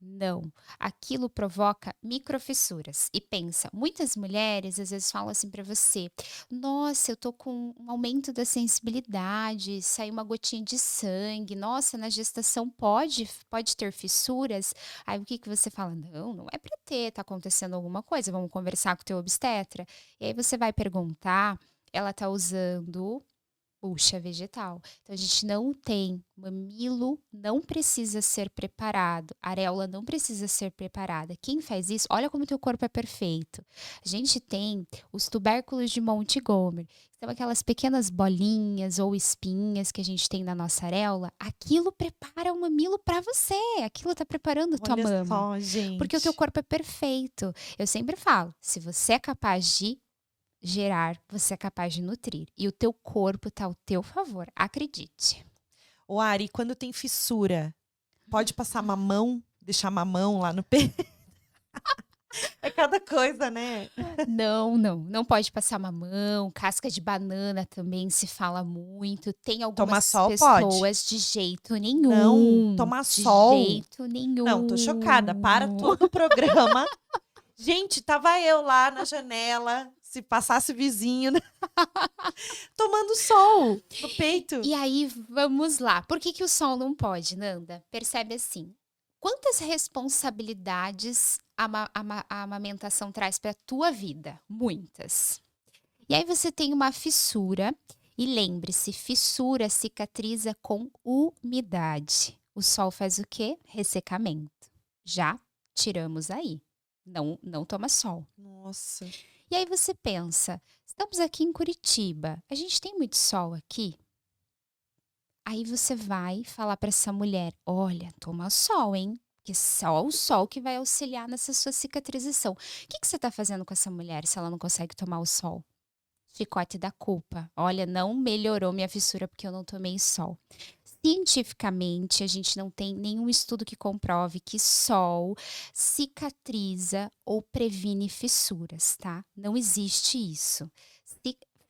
Não, aquilo provoca microfissuras. E pensa, muitas mulheres às vezes falam assim para você: "Nossa, eu tô com um aumento da sensibilidade, saiu uma gotinha de sangue. Nossa, na gestação pode ter fissuras?". Aí o que que você fala: "Não, não é para ter, tá acontecendo alguma coisa, vamos conversar com o teu obstetra". E aí você vai perguntar, ela tá usando bucha vegetal. Então a gente não tem mamilo, não precisa ser preparado, areola não precisa ser preparada. Quem faz isso, olha como teu corpo é perfeito. A gente tem os tubérculos de Montgomery, que são aquelas pequenas bolinhas ou espinhas que a gente tem na nossa areola. Aquilo prepara o mamilo para você, aquilo tá preparando a tua Olha mama, só, porque o teu gente. corpo é perfeito. Eu sempre falo, se você é capaz de gerar, você é capaz de nutrir. E o teu corpo está ao teu favor, acredite. O Ari, quando tem fissura, pode passar mamão? Deixar mamão lá no peito? É cada coisa, né. Não, não, não pode passar mamão, casca de banana também se fala muito. Tem Tomar algumas sol pode? pessoas de jeito Não, nenhum, tomar de sol? jeito Não, tô chocada. Para nenhum. todo o programa. Gente, tava eu lá na janela, se passasse vizinho, né, tomando sol no peito. E aí, vamos lá. Por que que o sol não pode, Nanda? Percebe assim, quantas responsabilidades a amamentação traz para a tua vida? Muitas. E aí você tem uma fissura, e lembre-se, fissura cicatriza com umidade. O sol faz o quê? Ressecamento. Já tiramos aí. não toma sol. Nossa. E aí você pensa, estamos aqui em Curitiba, a gente tem muito sol aqui? Aí você vai falar para essa mulher: "Olha, toma sol, hein, porque só o sol que vai auxiliar nessa sua cicatrização". O que que você está fazendo com essa mulher se ela não consegue tomar o sol? Chicote da culpa. "Olha, não melhorou minha fissura porque eu não tomei sol". Cientificamente, a gente não tem nenhum estudo que comprove que sol cicatriza ou previne fissuras, tá? Não existe isso.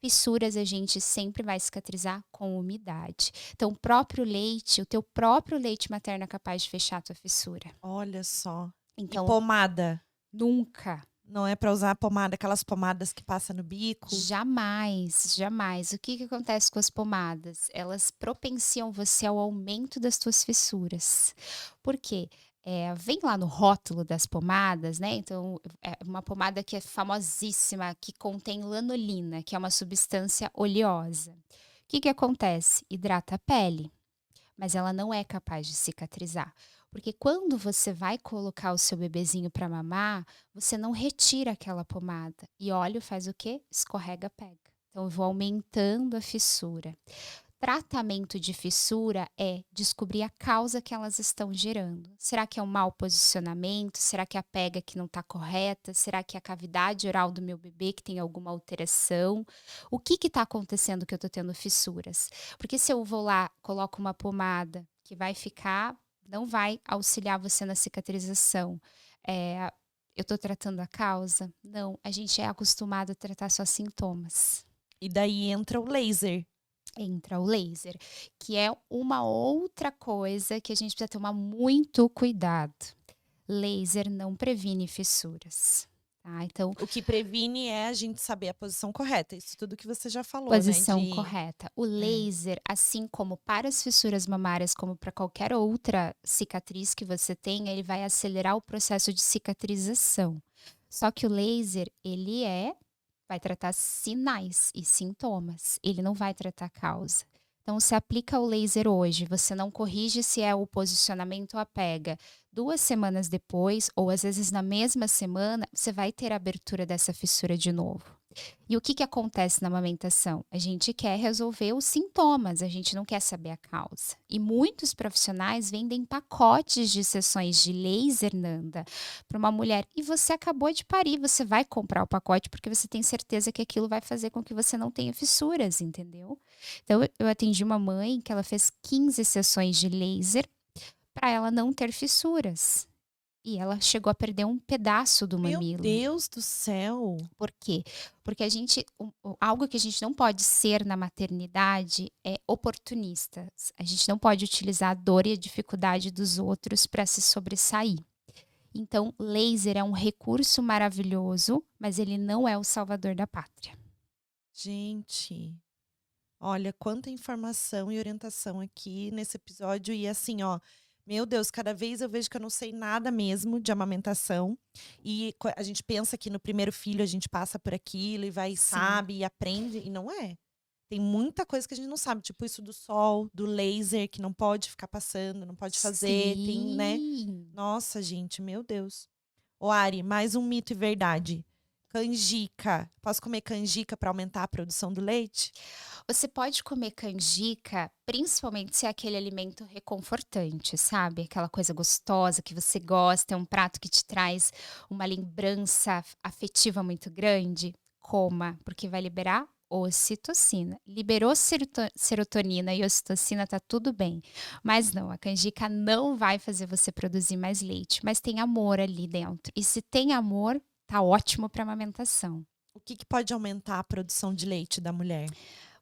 Fissuras a gente sempre vai cicatrizar com umidade. Então, o teu próprio leite materno é capaz de fechar a tua fissura. Olha só. E Então, pomada? nunca. Não é pra usar pomada, aquelas pomadas que passa no bico? Jamais, jamais. O que que acontece com as pomadas? Elas propenciam você ao aumento das tuas fissuras. Por quê? Vem lá no rótulo das pomadas, né, então, é uma pomada que é famosíssima, que contém lanolina, que é uma substância oleosa. O que que acontece? Hidrata a pele, mas ela não é capaz de cicatrizar. Porque quando você vai colocar o seu bebezinho para mamar, você não retira aquela pomada. E óleo faz o quê? Escorrega, pega. Então, eu vou aumentando a fissura. Tratamento de fissura é descobrir a causa que elas estão gerando. Será que é um mau posicionamento? Será que é a pega que não está correta? Será que é a cavidade oral do meu bebê que tem alguma alteração? O que está acontecendo que eu estou tendo fissuras? Porque se eu vou lá, coloco uma pomada que vai ficar, não vai auxiliar você na cicatrização. Eu estou tratando a causa? Não, a gente é acostumado a tratar só sintomas. E daí entra o laser. Entra o laser, que é uma outra coisa que a gente precisa tomar muito cuidado. Laser não previne fissuras, tá? Então, O que previne é a gente saber a posição correta. Isso tudo que você já falou, né, posição de correta. O é. laser, assim como para as fissuras mamárias, como para qualquer outra cicatriz que você tenha, ele vai acelerar o processo de cicatrização. Só que o laser, vai tratar sinais e sintomas, ele não vai tratar causa. Então, se aplica o laser hoje, você não corrige se é o posicionamento ou a pega. 2 semanas depois, ou às vezes na mesma semana, você vai ter a abertura dessa fissura de novo. E o que que acontece na amamentação? A gente quer resolver os sintomas, a gente não quer saber a causa. E muitos profissionais vendem pacotes de sessões de laser, Nanda, para uma mulher. E você acabou de parir, você vai comprar o pacote porque você tem certeza que aquilo vai fazer com que você não tenha fissuras, entendeu? Então, eu atendi uma mãe que ela fez 15 sessões de laser para ela não ter fissuras. E ela chegou a perder um pedaço do Meu mamilo. Deus do céu! Por quê? Porque algo que a gente não pode ser na maternidade é oportunistas. A gente não pode utilizar a dor e a dificuldade dos outros para se sobressair. Então, laser é um recurso maravilhoso, mas ele não é o salvador da pátria. Gente, olha quanta informação e orientação aqui nesse episódio e assim, ó, meu Deus, cada vez eu vejo que eu não sei nada mesmo de amamentação e a gente pensa que no primeiro filho a gente passa por aquilo e vai, Sim. sabe, e aprende e não é. Tem muita coisa que a gente não sabe, tipo isso do sol, do laser que não pode ficar passando, não pode fazer, tem, né? Sim. Nossa, gente, meu Deus. Ô Ari, mais um mito e verdade. Canjica. Posso comer canjica para aumentar a produção do leite? Você pode comer canjica, principalmente se é aquele alimento reconfortante, sabe? Aquela coisa gostosa que você gosta, é um prato que te traz uma lembrança afetiva muito grande. Coma, porque vai liberar ocitocina. Liberou serotonina e ocitocina, tá tudo bem. Mas não, a canjica não vai fazer você produzir mais leite, mas tem amor ali dentro. E se tem amor, tá ótimo para amamentação. O que pode aumentar a produção de leite da mulher?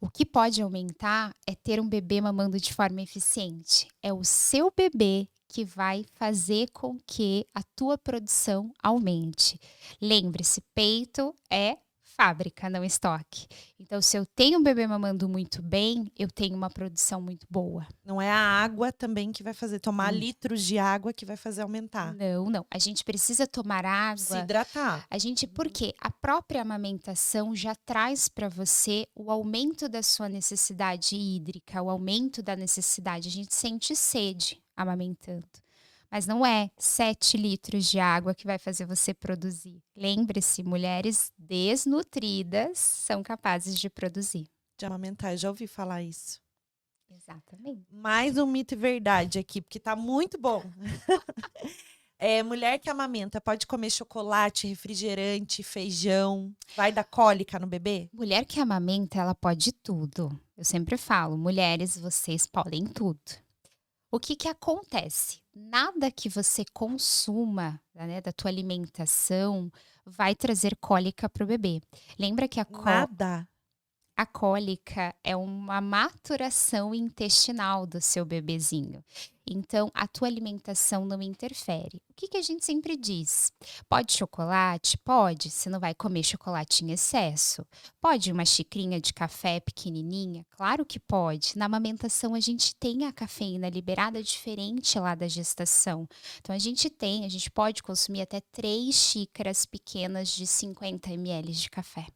O que pode aumentar é ter um bebê mamando de forma eficiente. É o seu bebê que vai fazer com que a tua produção aumente. Lembre-se, peito é fábrica, não estoque. Então, se eu tenho um bebê mamando muito bem, eu tenho uma produção muito boa. Não é a água também que vai fazer, tomar litros de água que vai fazer aumentar. Não, não. A gente precisa tomar Se água. hidratar. Porque a própria amamentação já traz para você o aumento da sua necessidade hídrica, o aumento da necessidade. A gente sente sede amamentando. Mas não é 7 litros de água que vai fazer você produzir. Lembre-se, mulheres desnutridas são capazes de produzir. De amamentar, já ouvi falar isso. Exatamente. Mais um mito e verdade aqui, porque tá muito bom. Mulher que amamenta pode comer chocolate, refrigerante, feijão, vai dar cólica no bebê? Mulher que amamenta, ela pode tudo. Eu sempre falo, mulheres, vocês podem tudo. O que que acontece? Nada que você consuma, né, da tua alimentação vai trazer cólica para o bebê. Lembra que Nada. a cólica é uma maturação intestinal do seu bebezinho. Então, a tua alimentação não interfere. O que que a gente sempre diz? Pode chocolate? Pode. Você não vai comer chocolate em excesso. Pode uma xicrinha de café pequenininha? Claro que pode. Na amamentação, a gente tem a cafeína liberada diferente lá da gestação. Então, a gente pode consumir até 3 xícaras pequenas de 50 ml de café.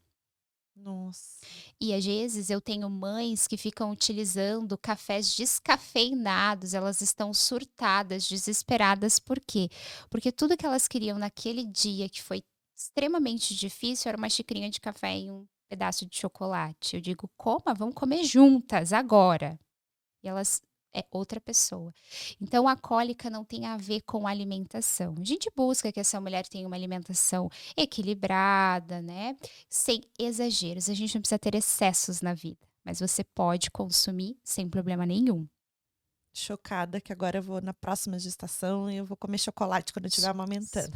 Nossa. E às vezes eu tenho mães que ficam utilizando cafés descafeinados, elas estão surtadas, desesperadas, por quê? Porque tudo que elas queriam naquele dia que foi extremamente difícil era uma xicrinha de café e um pedaço de chocolate. Eu digo: "Coma, vamos comer juntas agora". E elas é outra pessoa. Então a cólica não tem a ver com alimentação. A gente busca que essa mulher tenha uma alimentação equilibrada, né, sem exageros. A gente não precisa ter excessos na vida, mas você pode consumir sem problema nenhum. Chocada que agora eu vou na próxima gestação e eu vou comer chocolate quando eu estiver amamentando.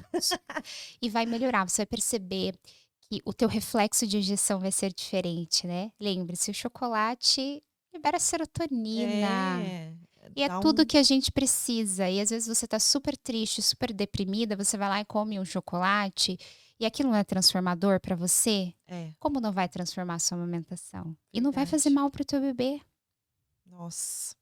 E vai melhorar, você vai perceber que o teu reflexo de ejeção vai ser diferente, né. Lembre-se, o chocolate libera serotonina. É, E é dá tudo um que a gente precisa. E às vezes você tá super triste, super deprimida, você vai lá e come um chocolate, e aquilo não é transformador pra você? é, Como não vai transformar a sua amamentação? E não vai fazer verdade. mal para o teu bebê. Nossa.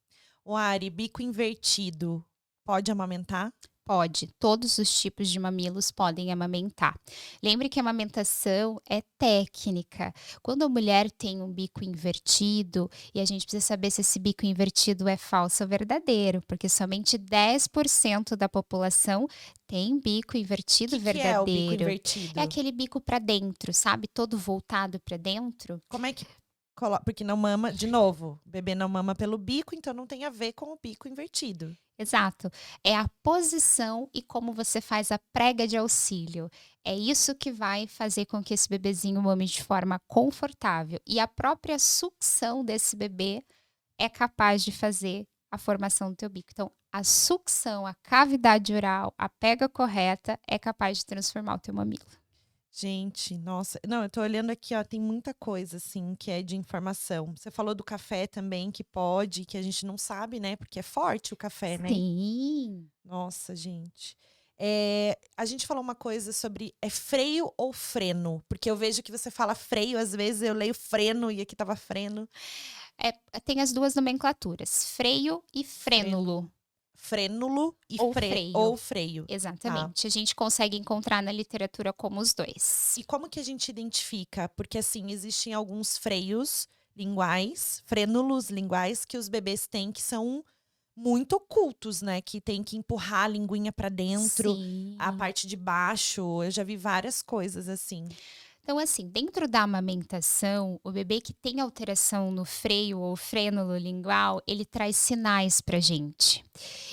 O Ari, bico invertido, pode amamentar? Pode, todos os tipos de mamilos podem amamentar. Lembre que a amamentação é técnica. Quando a mulher tem um bico invertido, e a gente precisa saber se esse bico invertido é falso ou verdadeiro, porque somente 10% da população tem bico O invertido que é o bico verdadeiro. É invertido? aquele bico para dentro, sabe? Todo voltado para dentro. Como é que coloca? Porque não mama, de novo, o bebê não mama pelo bico, então não tem a ver com o bico invertido. Exato. É a posição e como você faz a prega de auxílio. É isso que vai fazer com que esse bebezinho mame de forma confortável. E a própria sucção desse bebê é capaz de fazer a formação do teu bico. Então, a sucção, a cavidade oral, a pega correta é capaz de transformar o teu mamilo. Gente, nossa. Não, eu tô olhando aqui, ó, tem muita coisa, assim, que é de informação. Você falou do café também, que pode, que a gente não sabe, né? Porque é forte o café, né? Sim. Nossa, gente. A gente falou uma coisa sobre freio ou freno? Porque eu vejo que você fala freio, às vezes eu leio freno e aqui tava freno. Tem as duas nomenclaturas, freio e frênulo. Frênulo e Ou freio. ou freio. Tá. Exatamente. A gente consegue encontrar na literatura como os dois. E como que a gente identifica? Porque assim, existem alguns freios linguais, frênulos linguais que os bebês têm que são muito ocultos, né? Que tem que empurrar a linguinha pra dentro, a Sim. parte de baixo. Eu já vi várias coisas assim. Então, assim, dentro da amamentação, o bebê que tem alteração no freio ou frênulo lingual, ele traz sinais pra gente.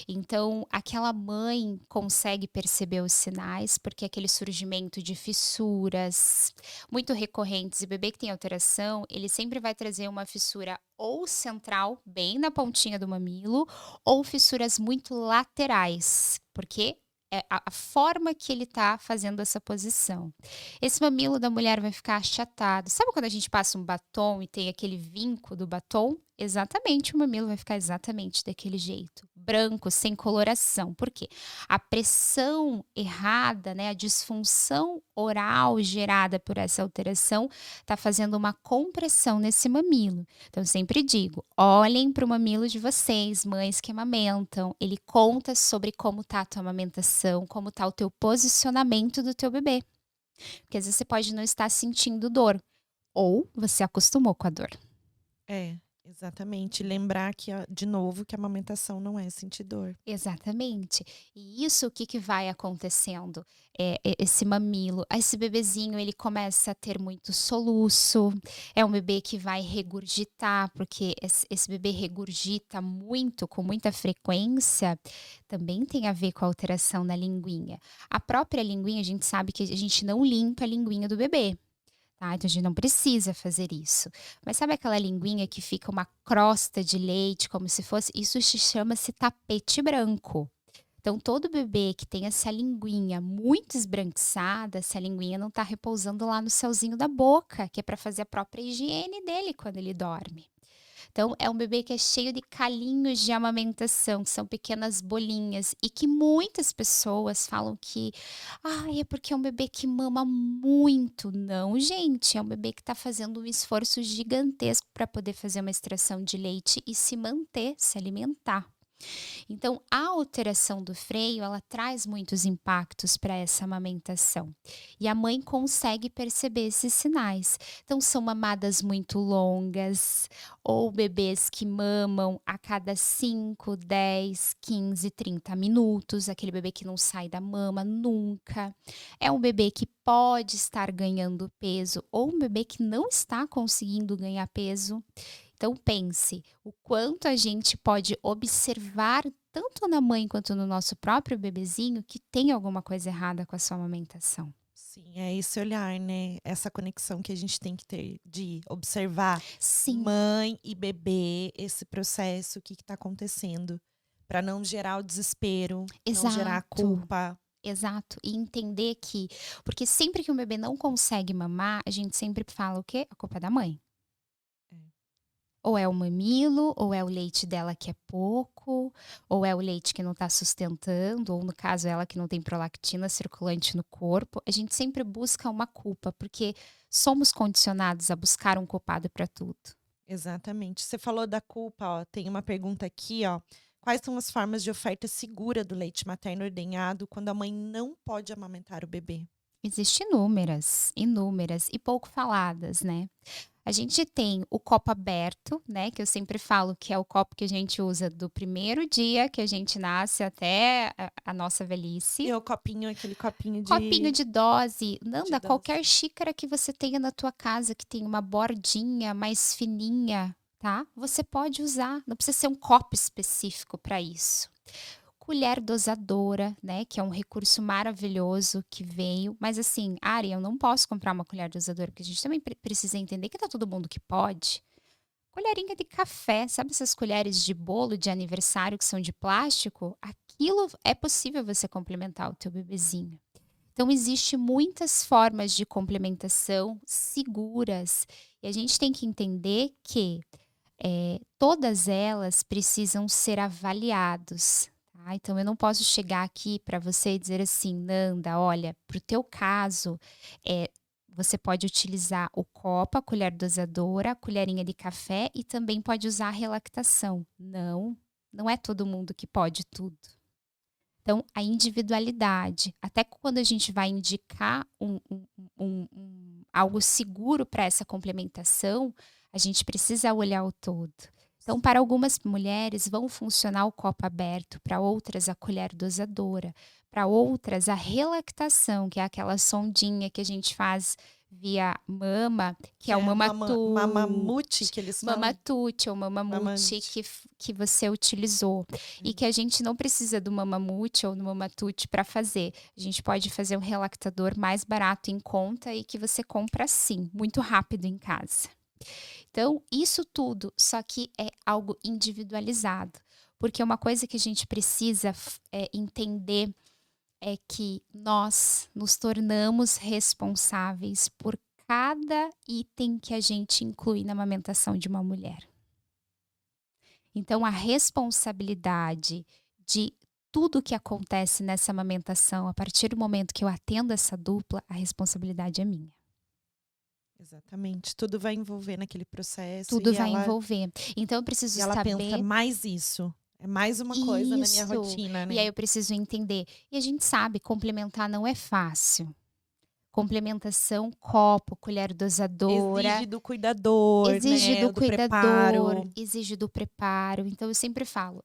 Então, aquela mãe consegue perceber os sinais, porque aquele surgimento de fissuras muito recorrentes, e o bebê que tem alteração, ele sempre vai trazer uma fissura ou central, bem na pontinha do mamilo, ou fissuras muito laterais, porque é a forma que ele tá fazendo essa posição. Esse mamilo da mulher vai ficar achatado. Sabe quando a gente passa um batom e tem aquele vinco do batom? Exatamente, o mamilo vai ficar exatamente daquele jeito, branco, sem coloração. Por quê? A pressão errada, né, a disfunção oral gerada por essa alteração está fazendo uma compressão nesse mamilo. Então, eu sempre digo, olhem para o mamilo de vocês, mães que amamentam. Ele conta sobre como tá a tua amamentação, como tá o teu posicionamento do teu bebê. Porque às vezes você pode não estar sentindo dor, ou você acostumou com a dor. É, Exatamente. Lembrar que, de novo, que a amamentação não é sentir dor. Exatamente. E isso o que que vai acontecendo? Esse mamilo, esse bebezinho ele começa a ter muito soluço, é um bebê que vai regurgitar, porque esse bebê regurgita muito, com muita frequência, também tem a ver com a alteração na linguinha. A própria linguinha, a gente sabe que a gente não limpa a linguinha do bebê. Tá, então a gente não precisa fazer isso. Mas sabe aquela linguinha que fica uma crosta de leite, como se fosse, isso se chama-se tapete branco. Então todo bebê que tem essa linguinha muito esbranquiçada, essa linguinha não está repousando lá no céuzinho da boca, que é para fazer a própria higiene dele quando ele dorme. Então, é um bebê que é cheio de calinhos de amamentação, que são pequenas bolinhas, e que muitas pessoas falam que, é porque é um bebê que mama muito. Não, gente, é um bebê que está fazendo um esforço gigantesco para poder fazer uma extração de leite e se manter, se alimentar. Então, a alteração do freio, ela traz muitos impactos para essa amamentação. E a mãe consegue perceber esses sinais. Então, são mamadas muito longas, ou bebês que mamam a cada 5, 10, 15, 30 minutos, aquele bebê que não sai da mama nunca. É um bebê que pode estar ganhando peso, ou um bebê que não está conseguindo ganhar peso. Então pense, o quanto a gente pode observar tanto na mãe quanto no nosso próprio bebezinho que tem alguma coisa errada com a sua amamentação. Sim, é esse olhar, né? Essa conexão que a gente tem que ter de observar Sim, mãe e bebê, esse processo, o que está acontecendo, para não gerar o desespero, não gerar a exato, culpa. exato. E entender que, porque sempre que um bebê não consegue mamar, a gente sempre fala o quê? A culpa é da mãe. É, Ou é o mamilo, ou é o leite dela que é pouco, ou é o leite que não está sustentando, ou no caso ela que não tem prolactina circulante no corpo. A gente sempre busca uma culpa, porque somos condicionados a buscar um culpado para tudo. exatamente. Você falou da culpa, ó, tem uma pergunta aqui, ó. Quais são as formas de oferta segura do leite materno ordenhado quando a mãe não pode amamentar o bebê? Existem inúmeras, inúmeras e pouco faladas, né? A gente tem o copo aberto, né, que eu sempre falo que é o copo que a gente usa do primeiro dia que a gente nasce até a nossa velhice. E o copinho, aquele copinho Copinho de dose, de Nanda, dose. qualquer xícara que você tenha na tua casa que tem uma bordinha mais fininha, tá? Você pode usar, não precisa ser um copo específico para isso. Colher dosadora, né, que é um recurso maravilhoso que veio, mas assim, Ari, eu não posso comprar uma colher dosadora, porque a gente também precisa entender que tá todo mundo que pode. Colherinha de café, sabe essas colheres de bolo de aniversário que são de plástico? Aquilo é possível você complementar o teu bebezinho. Então, existe muitas formas de complementação seguras e a gente tem que entender que todas elas precisam ser avaliados. Tá? Então, eu não posso chegar aqui para você e dizer assim, Nanda, olha, para o teu caso, eh, você pode utilizar o copo, a colher dosadora, a colherinha de café e também pode usar a relactação. Não, não é todo mundo que pode tudo. Então, a individualidade, até quando a gente vai indicar algo seguro para essa complementação, a gente precisa olhar o todo. Então, para algumas mulheres, vão funcionar o copo aberto, para outras, a colher dosadora, para outras, a relactação, que é aquela sondinha que a gente faz via mama, que Que é o é mamatute. mamute que eles falam? Mamatute ou mamamute Mamante. que você utilizou. E Hum. que a gente não precisa do mamamute ou do mamatute para fazer. A gente pode fazer um relactador mais barato em conta e que você compra assim, muito rápido em casa. Então, isso tudo, só que é algo individualizado. Porque uma coisa que a gente precisa entender é que nós nos tornamos responsáveis por cada item que a gente inclui na amamentação de uma mulher. Então, a responsabilidade de tudo que acontece nessa amamentação, a partir do momento que eu atendo essa dupla, a responsabilidade é minha. Exatamente. Tudo vai envolver naquele processo Tudo vai envolver. Então, eu preciso e ela pensa saber mais isso. É mais uma coisa na minha isso. rotina, E aí né? eu preciso entender. E a gente sabe, complementar não é fácil. Complementação, copo, colher dosadora. Exige do cuidador, Exige né, do do cuidador, preparo. exige do preparo. Então eu sempre falo,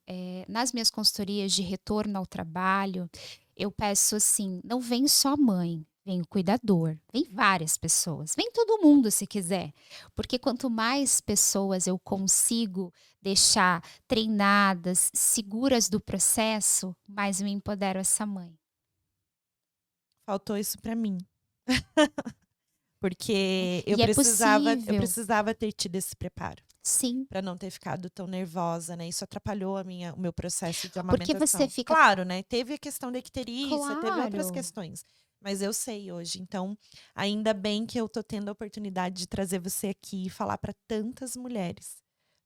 nas minhas consultorias de retorno ao trabalho, eu peço assim: não vem só mãe, vem o cuidador, vem várias pessoas, vem todo mundo se quiser, porque quanto mais pessoas eu consigo deixar treinadas, seguras do processo, mais eu empodero essa mãe. Faltou isso pra mim. Né? Porque eu E é possível, precisava ter tido esse preparo, sim, pra não ter ficado tão nervosa, né, isso atrapalhou o meu processo de porque você amamentação. fica Claro, né, teve a questão da icterícia, teve outras claro. questões, mas eu sei hoje, então, ainda bem que eu tô tendo a oportunidade de trazer você aqui e falar pra tantas mulheres,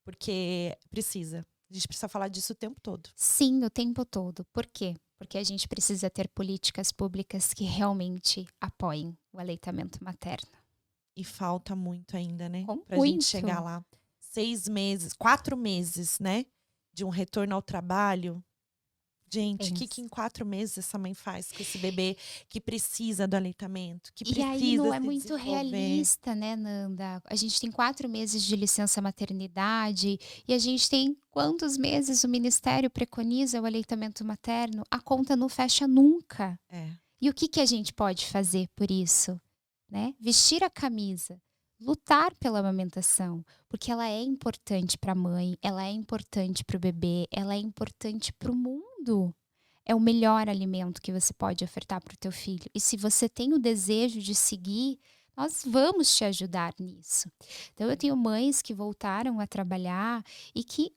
porque precisa, a gente precisa falar disso o tempo todo. Sim, o tempo todo. Por quê? Porque a gente precisa ter políticas públicas que realmente apoiem o aleitamento materno. E falta muito ainda, né, Com pra gente chegar muito. lá. 6 meses, 4 meses, né, de um retorno ao trabalho. Gente, o que que Pensa. em 4 meses essa mãe faz com esse bebê que precisa do aleitamento, que E aí não precisa é se muito desenvolver? realista, né, Nanda? A gente tem 4 meses de licença maternidade e a gente tem quantos meses o Ministério preconiza o aleitamento materno? A conta não fecha nunca. É, E o que que a gente pode fazer por isso? Né? Vestir a camisa, lutar pela amamentação, porque ela é importante para a mãe, ela é importante para o bebê, ela é importante para o mundo. É o melhor alimento que você pode ofertar para o teu filho. E se você tem o desejo de seguir, nós vamos te ajudar nisso. Então eu tenho mães que voltaram a trabalhar e que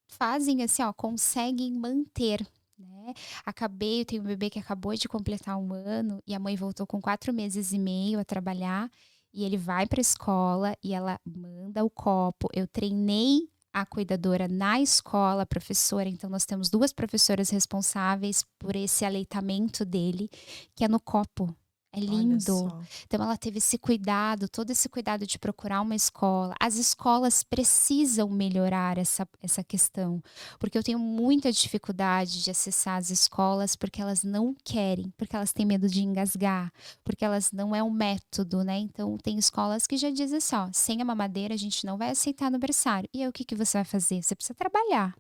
fazem assim, ó, conseguem manter, né. Eu tenho um bebê que acabou de completar 1 ano e a mãe voltou com 4 meses e meio a trabalhar, e ele vai para a escola e ela manda o copo. Eu treinei a cuidadora na escola, a professora, então nós temos 2 professoras responsáveis por esse aleitamento dele, que é no copo. É olha lindo. só. Então ela teve esse cuidado, todo esse cuidado de procurar uma escola. As escolas precisam melhorar essa questão, porque eu tenho muita dificuldade de acessar as escolas, porque elas não querem, porque elas têm medo de engasgar, porque elas não é um método, né. Então tem escolas que já dizem assim: "Ó, sem a mamadeira a gente não vai aceitar no berçário". E aí o que que você vai fazer? Você precisa trabalhar.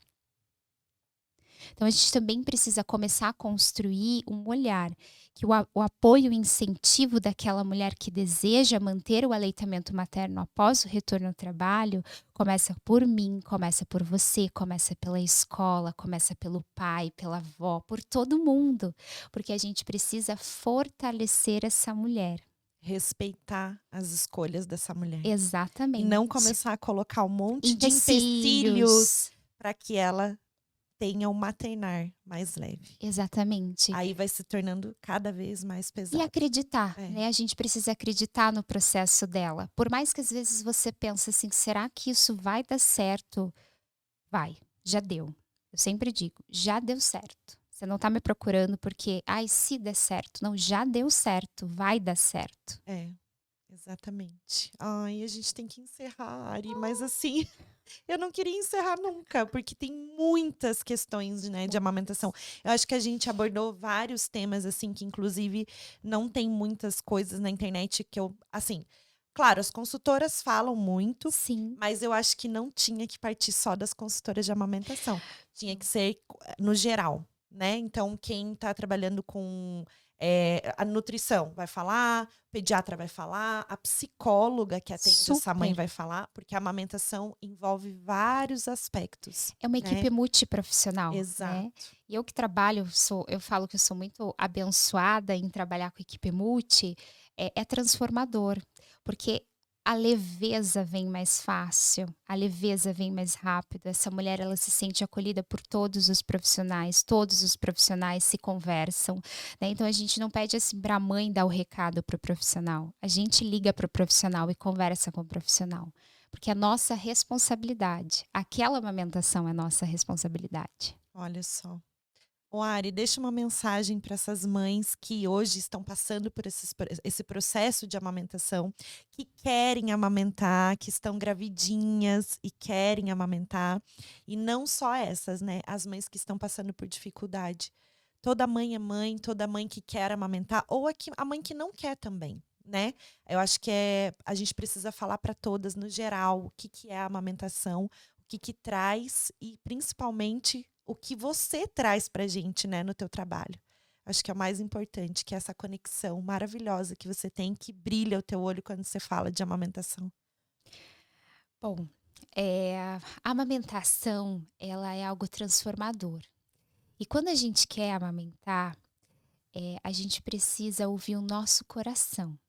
Então a gente também precisa começar a construir um olhar, que o apoio e o incentivo daquela mulher que deseja manter o aleitamento materno após o retorno ao trabalho, começa por mim, começa por você, começa pela escola, começa pelo pai, pela avó, por todo mundo, porque a gente precisa fortalecer essa mulher. Respeitar as escolhas dessa mulher. E não Exatamente. começar a colocar um monte de empecilhos Empecilhos. para que ela tenha um maternar mais leve. Exatamente. Aí vai se tornando cada vez mais E pesado. acreditar, É. né, a gente precisa acreditar no processo dela. Por mais que às vezes você pense assim: "Será que isso vai dar certo?". Vai, já deu. Eu sempre digo: "Já deu certo". Você não tá me procurando porque: "Ai, se der certo". Não, já deu certo, vai dar certo. É, exatamente. Ai, a gente tem que encerrar, Ari, mas assim, eu não queria encerrar nunca, porque tem muitas questões, né, de amamentação. Eu acho que a gente abordou vários temas, assim, que inclusive não tem muitas coisas na internet que eu, assim, claro, as consultoras falam muito, Sim, mas eu acho que não tinha que partir só das consultoras de amamentação. Tinha que ser no geral, né? Então, quem está trabalhando com a nutrição vai falar, o pediatra vai falar, a psicóloga que atende essa mãe super. vai falar, porque a amamentação envolve vários aspectos, É uma né? equipe multiprofissional, né. Exato. E eu que trabalho, eu falo que eu sou muito abençoada em trabalhar com equipe multi, é transformador, porque a leveza vem mais fácil, a leveza vem mais rápido, essa mulher ela se sente acolhida por todos os profissionais se conversam, né, então a gente não pede, assim, para a mãe dar o recado para o profissional, a gente liga para o profissional e conversa com o profissional. Porque é nossa responsabilidade. Aquela amamentação é nossa responsabilidade. Olha só. O Ari, deixa uma mensagem para essas mães que hoje estão passando por esse processo de amamentação, que querem amamentar, que estão gravidinhas e querem amamentar. E não só essas, né? As mães que estão passando por dificuldade. toda mãe, toda mãe que quer amamentar, ou a mãe que não quer também, né? Eu acho que a gente precisa falar para todas, no geral, o que, que é a amamentação, o que, que traz e, principalmente, o que você traz pra gente, né, no teu trabalho. Acho que é o mais importante, que é essa conexão maravilhosa que você tem, que brilha o teu olho quando você fala de amamentação. Bom, a amamentação, ela é algo transformador. E quando a gente quer amamentar, a gente precisa ouvir o nosso coração.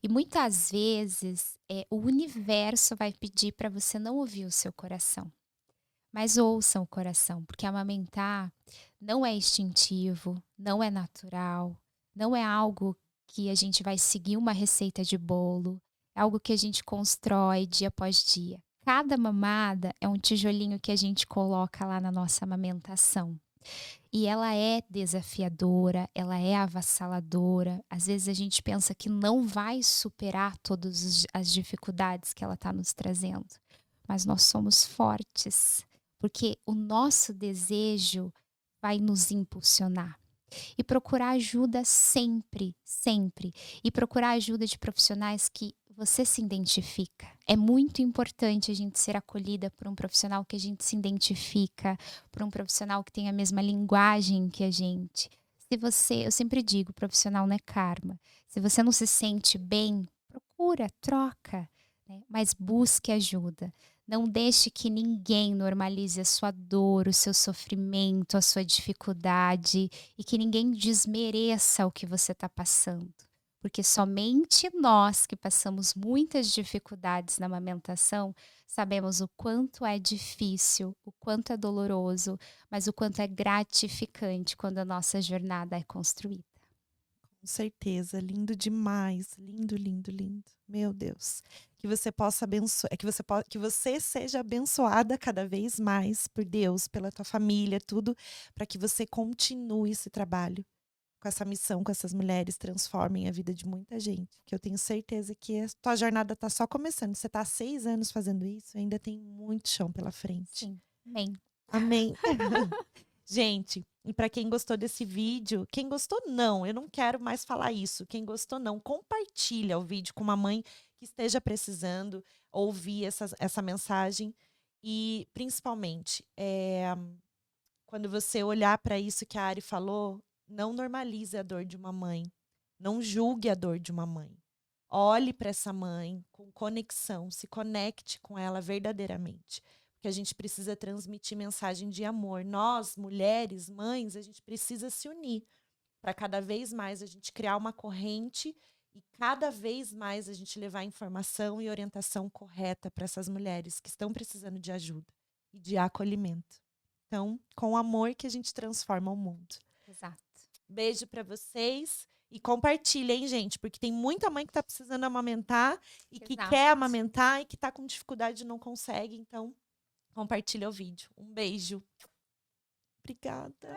E muitas vezes, o universo vai pedir para você não ouvir o seu coração, mas ouçam o coração, porque amamentar não é instintivo, não é natural, não é algo que a gente vai seguir uma receita de bolo, é algo que a gente constrói dia após dia. Cada mamada é um tijolinho que a gente coloca lá na nossa amamentação. E ela é desafiadora, ela é avassaladora. Às vezes a gente pensa que não vai superar todas as dificuldades que ela está nos trazendo, mas nós somos fortes, porque o nosso desejo vai nos impulsionar. E procurar ajuda sempre, sempre. E procurar ajuda de profissionais que você se identifica. É muito importante a gente ser acolhida por um profissional que a gente se identifica, por um profissional que tem a mesma linguagem que a gente. Eu sempre digo, profissional não é karma. Se você não se sente bem, procura, troca, né? Mas busque ajuda. Não deixe que ninguém normalize a sua dor, o seu sofrimento, a sua dificuldade e que ninguém desmereça o que você está passando. Porque somente nós que passamos muitas dificuldades na amamentação sabemos o quanto é difícil, o quanto é doloroso, mas o quanto é gratificante quando a nossa jornada é construída. Com certeza, lindo demais, lindo, lindo, lindo. Meu Deus, que você possa abençoar, que você seja abençoada cada vez mais por Deus, pela tua família, tudo, para que você continue esse trabalho com essa missão, com essas mulheres, transformem a vida de muita gente. Que eu tenho certeza que a tua jornada está só começando. Você está há 6 anos fazendo isso, ainda tem muito chão pela frente. Sim, amém. Amém. Gente, e para quem gostou desse vídeo, quem gostou não, eu não quero mais falar isso. Quem gostou não, compartilha o vídeo com uma mãe que esteja precisando ouvir essa mensagem. E principalmente, quando você olhar para isso que a Ari falou, não normalize a dor de uma mãe. Não julgue a dor de uma mãe. Olhe para essa mãe com conexão, se conecte com ela verdadeiramente. Porque a gente precisa transmitir mensagem de amor. Nós, mulheres, mães, a gente precisa se unir para cada vez mais a gente criar uma corrente e cada vez mais a gente levar informação e orientação correta para essas mulheres que estão precisando de ajuda e de acolhimento. Então, com amor que a gente transforma o mundo. Exato. Beijo para vocês. E compartilhem, gente, porque tem muita mãe que tá precisando amamentar e que Exato. quer amamentar e que tá com dificuldade e não consegue. Então, compartilha o vídeo. Um beijo. Obrigada.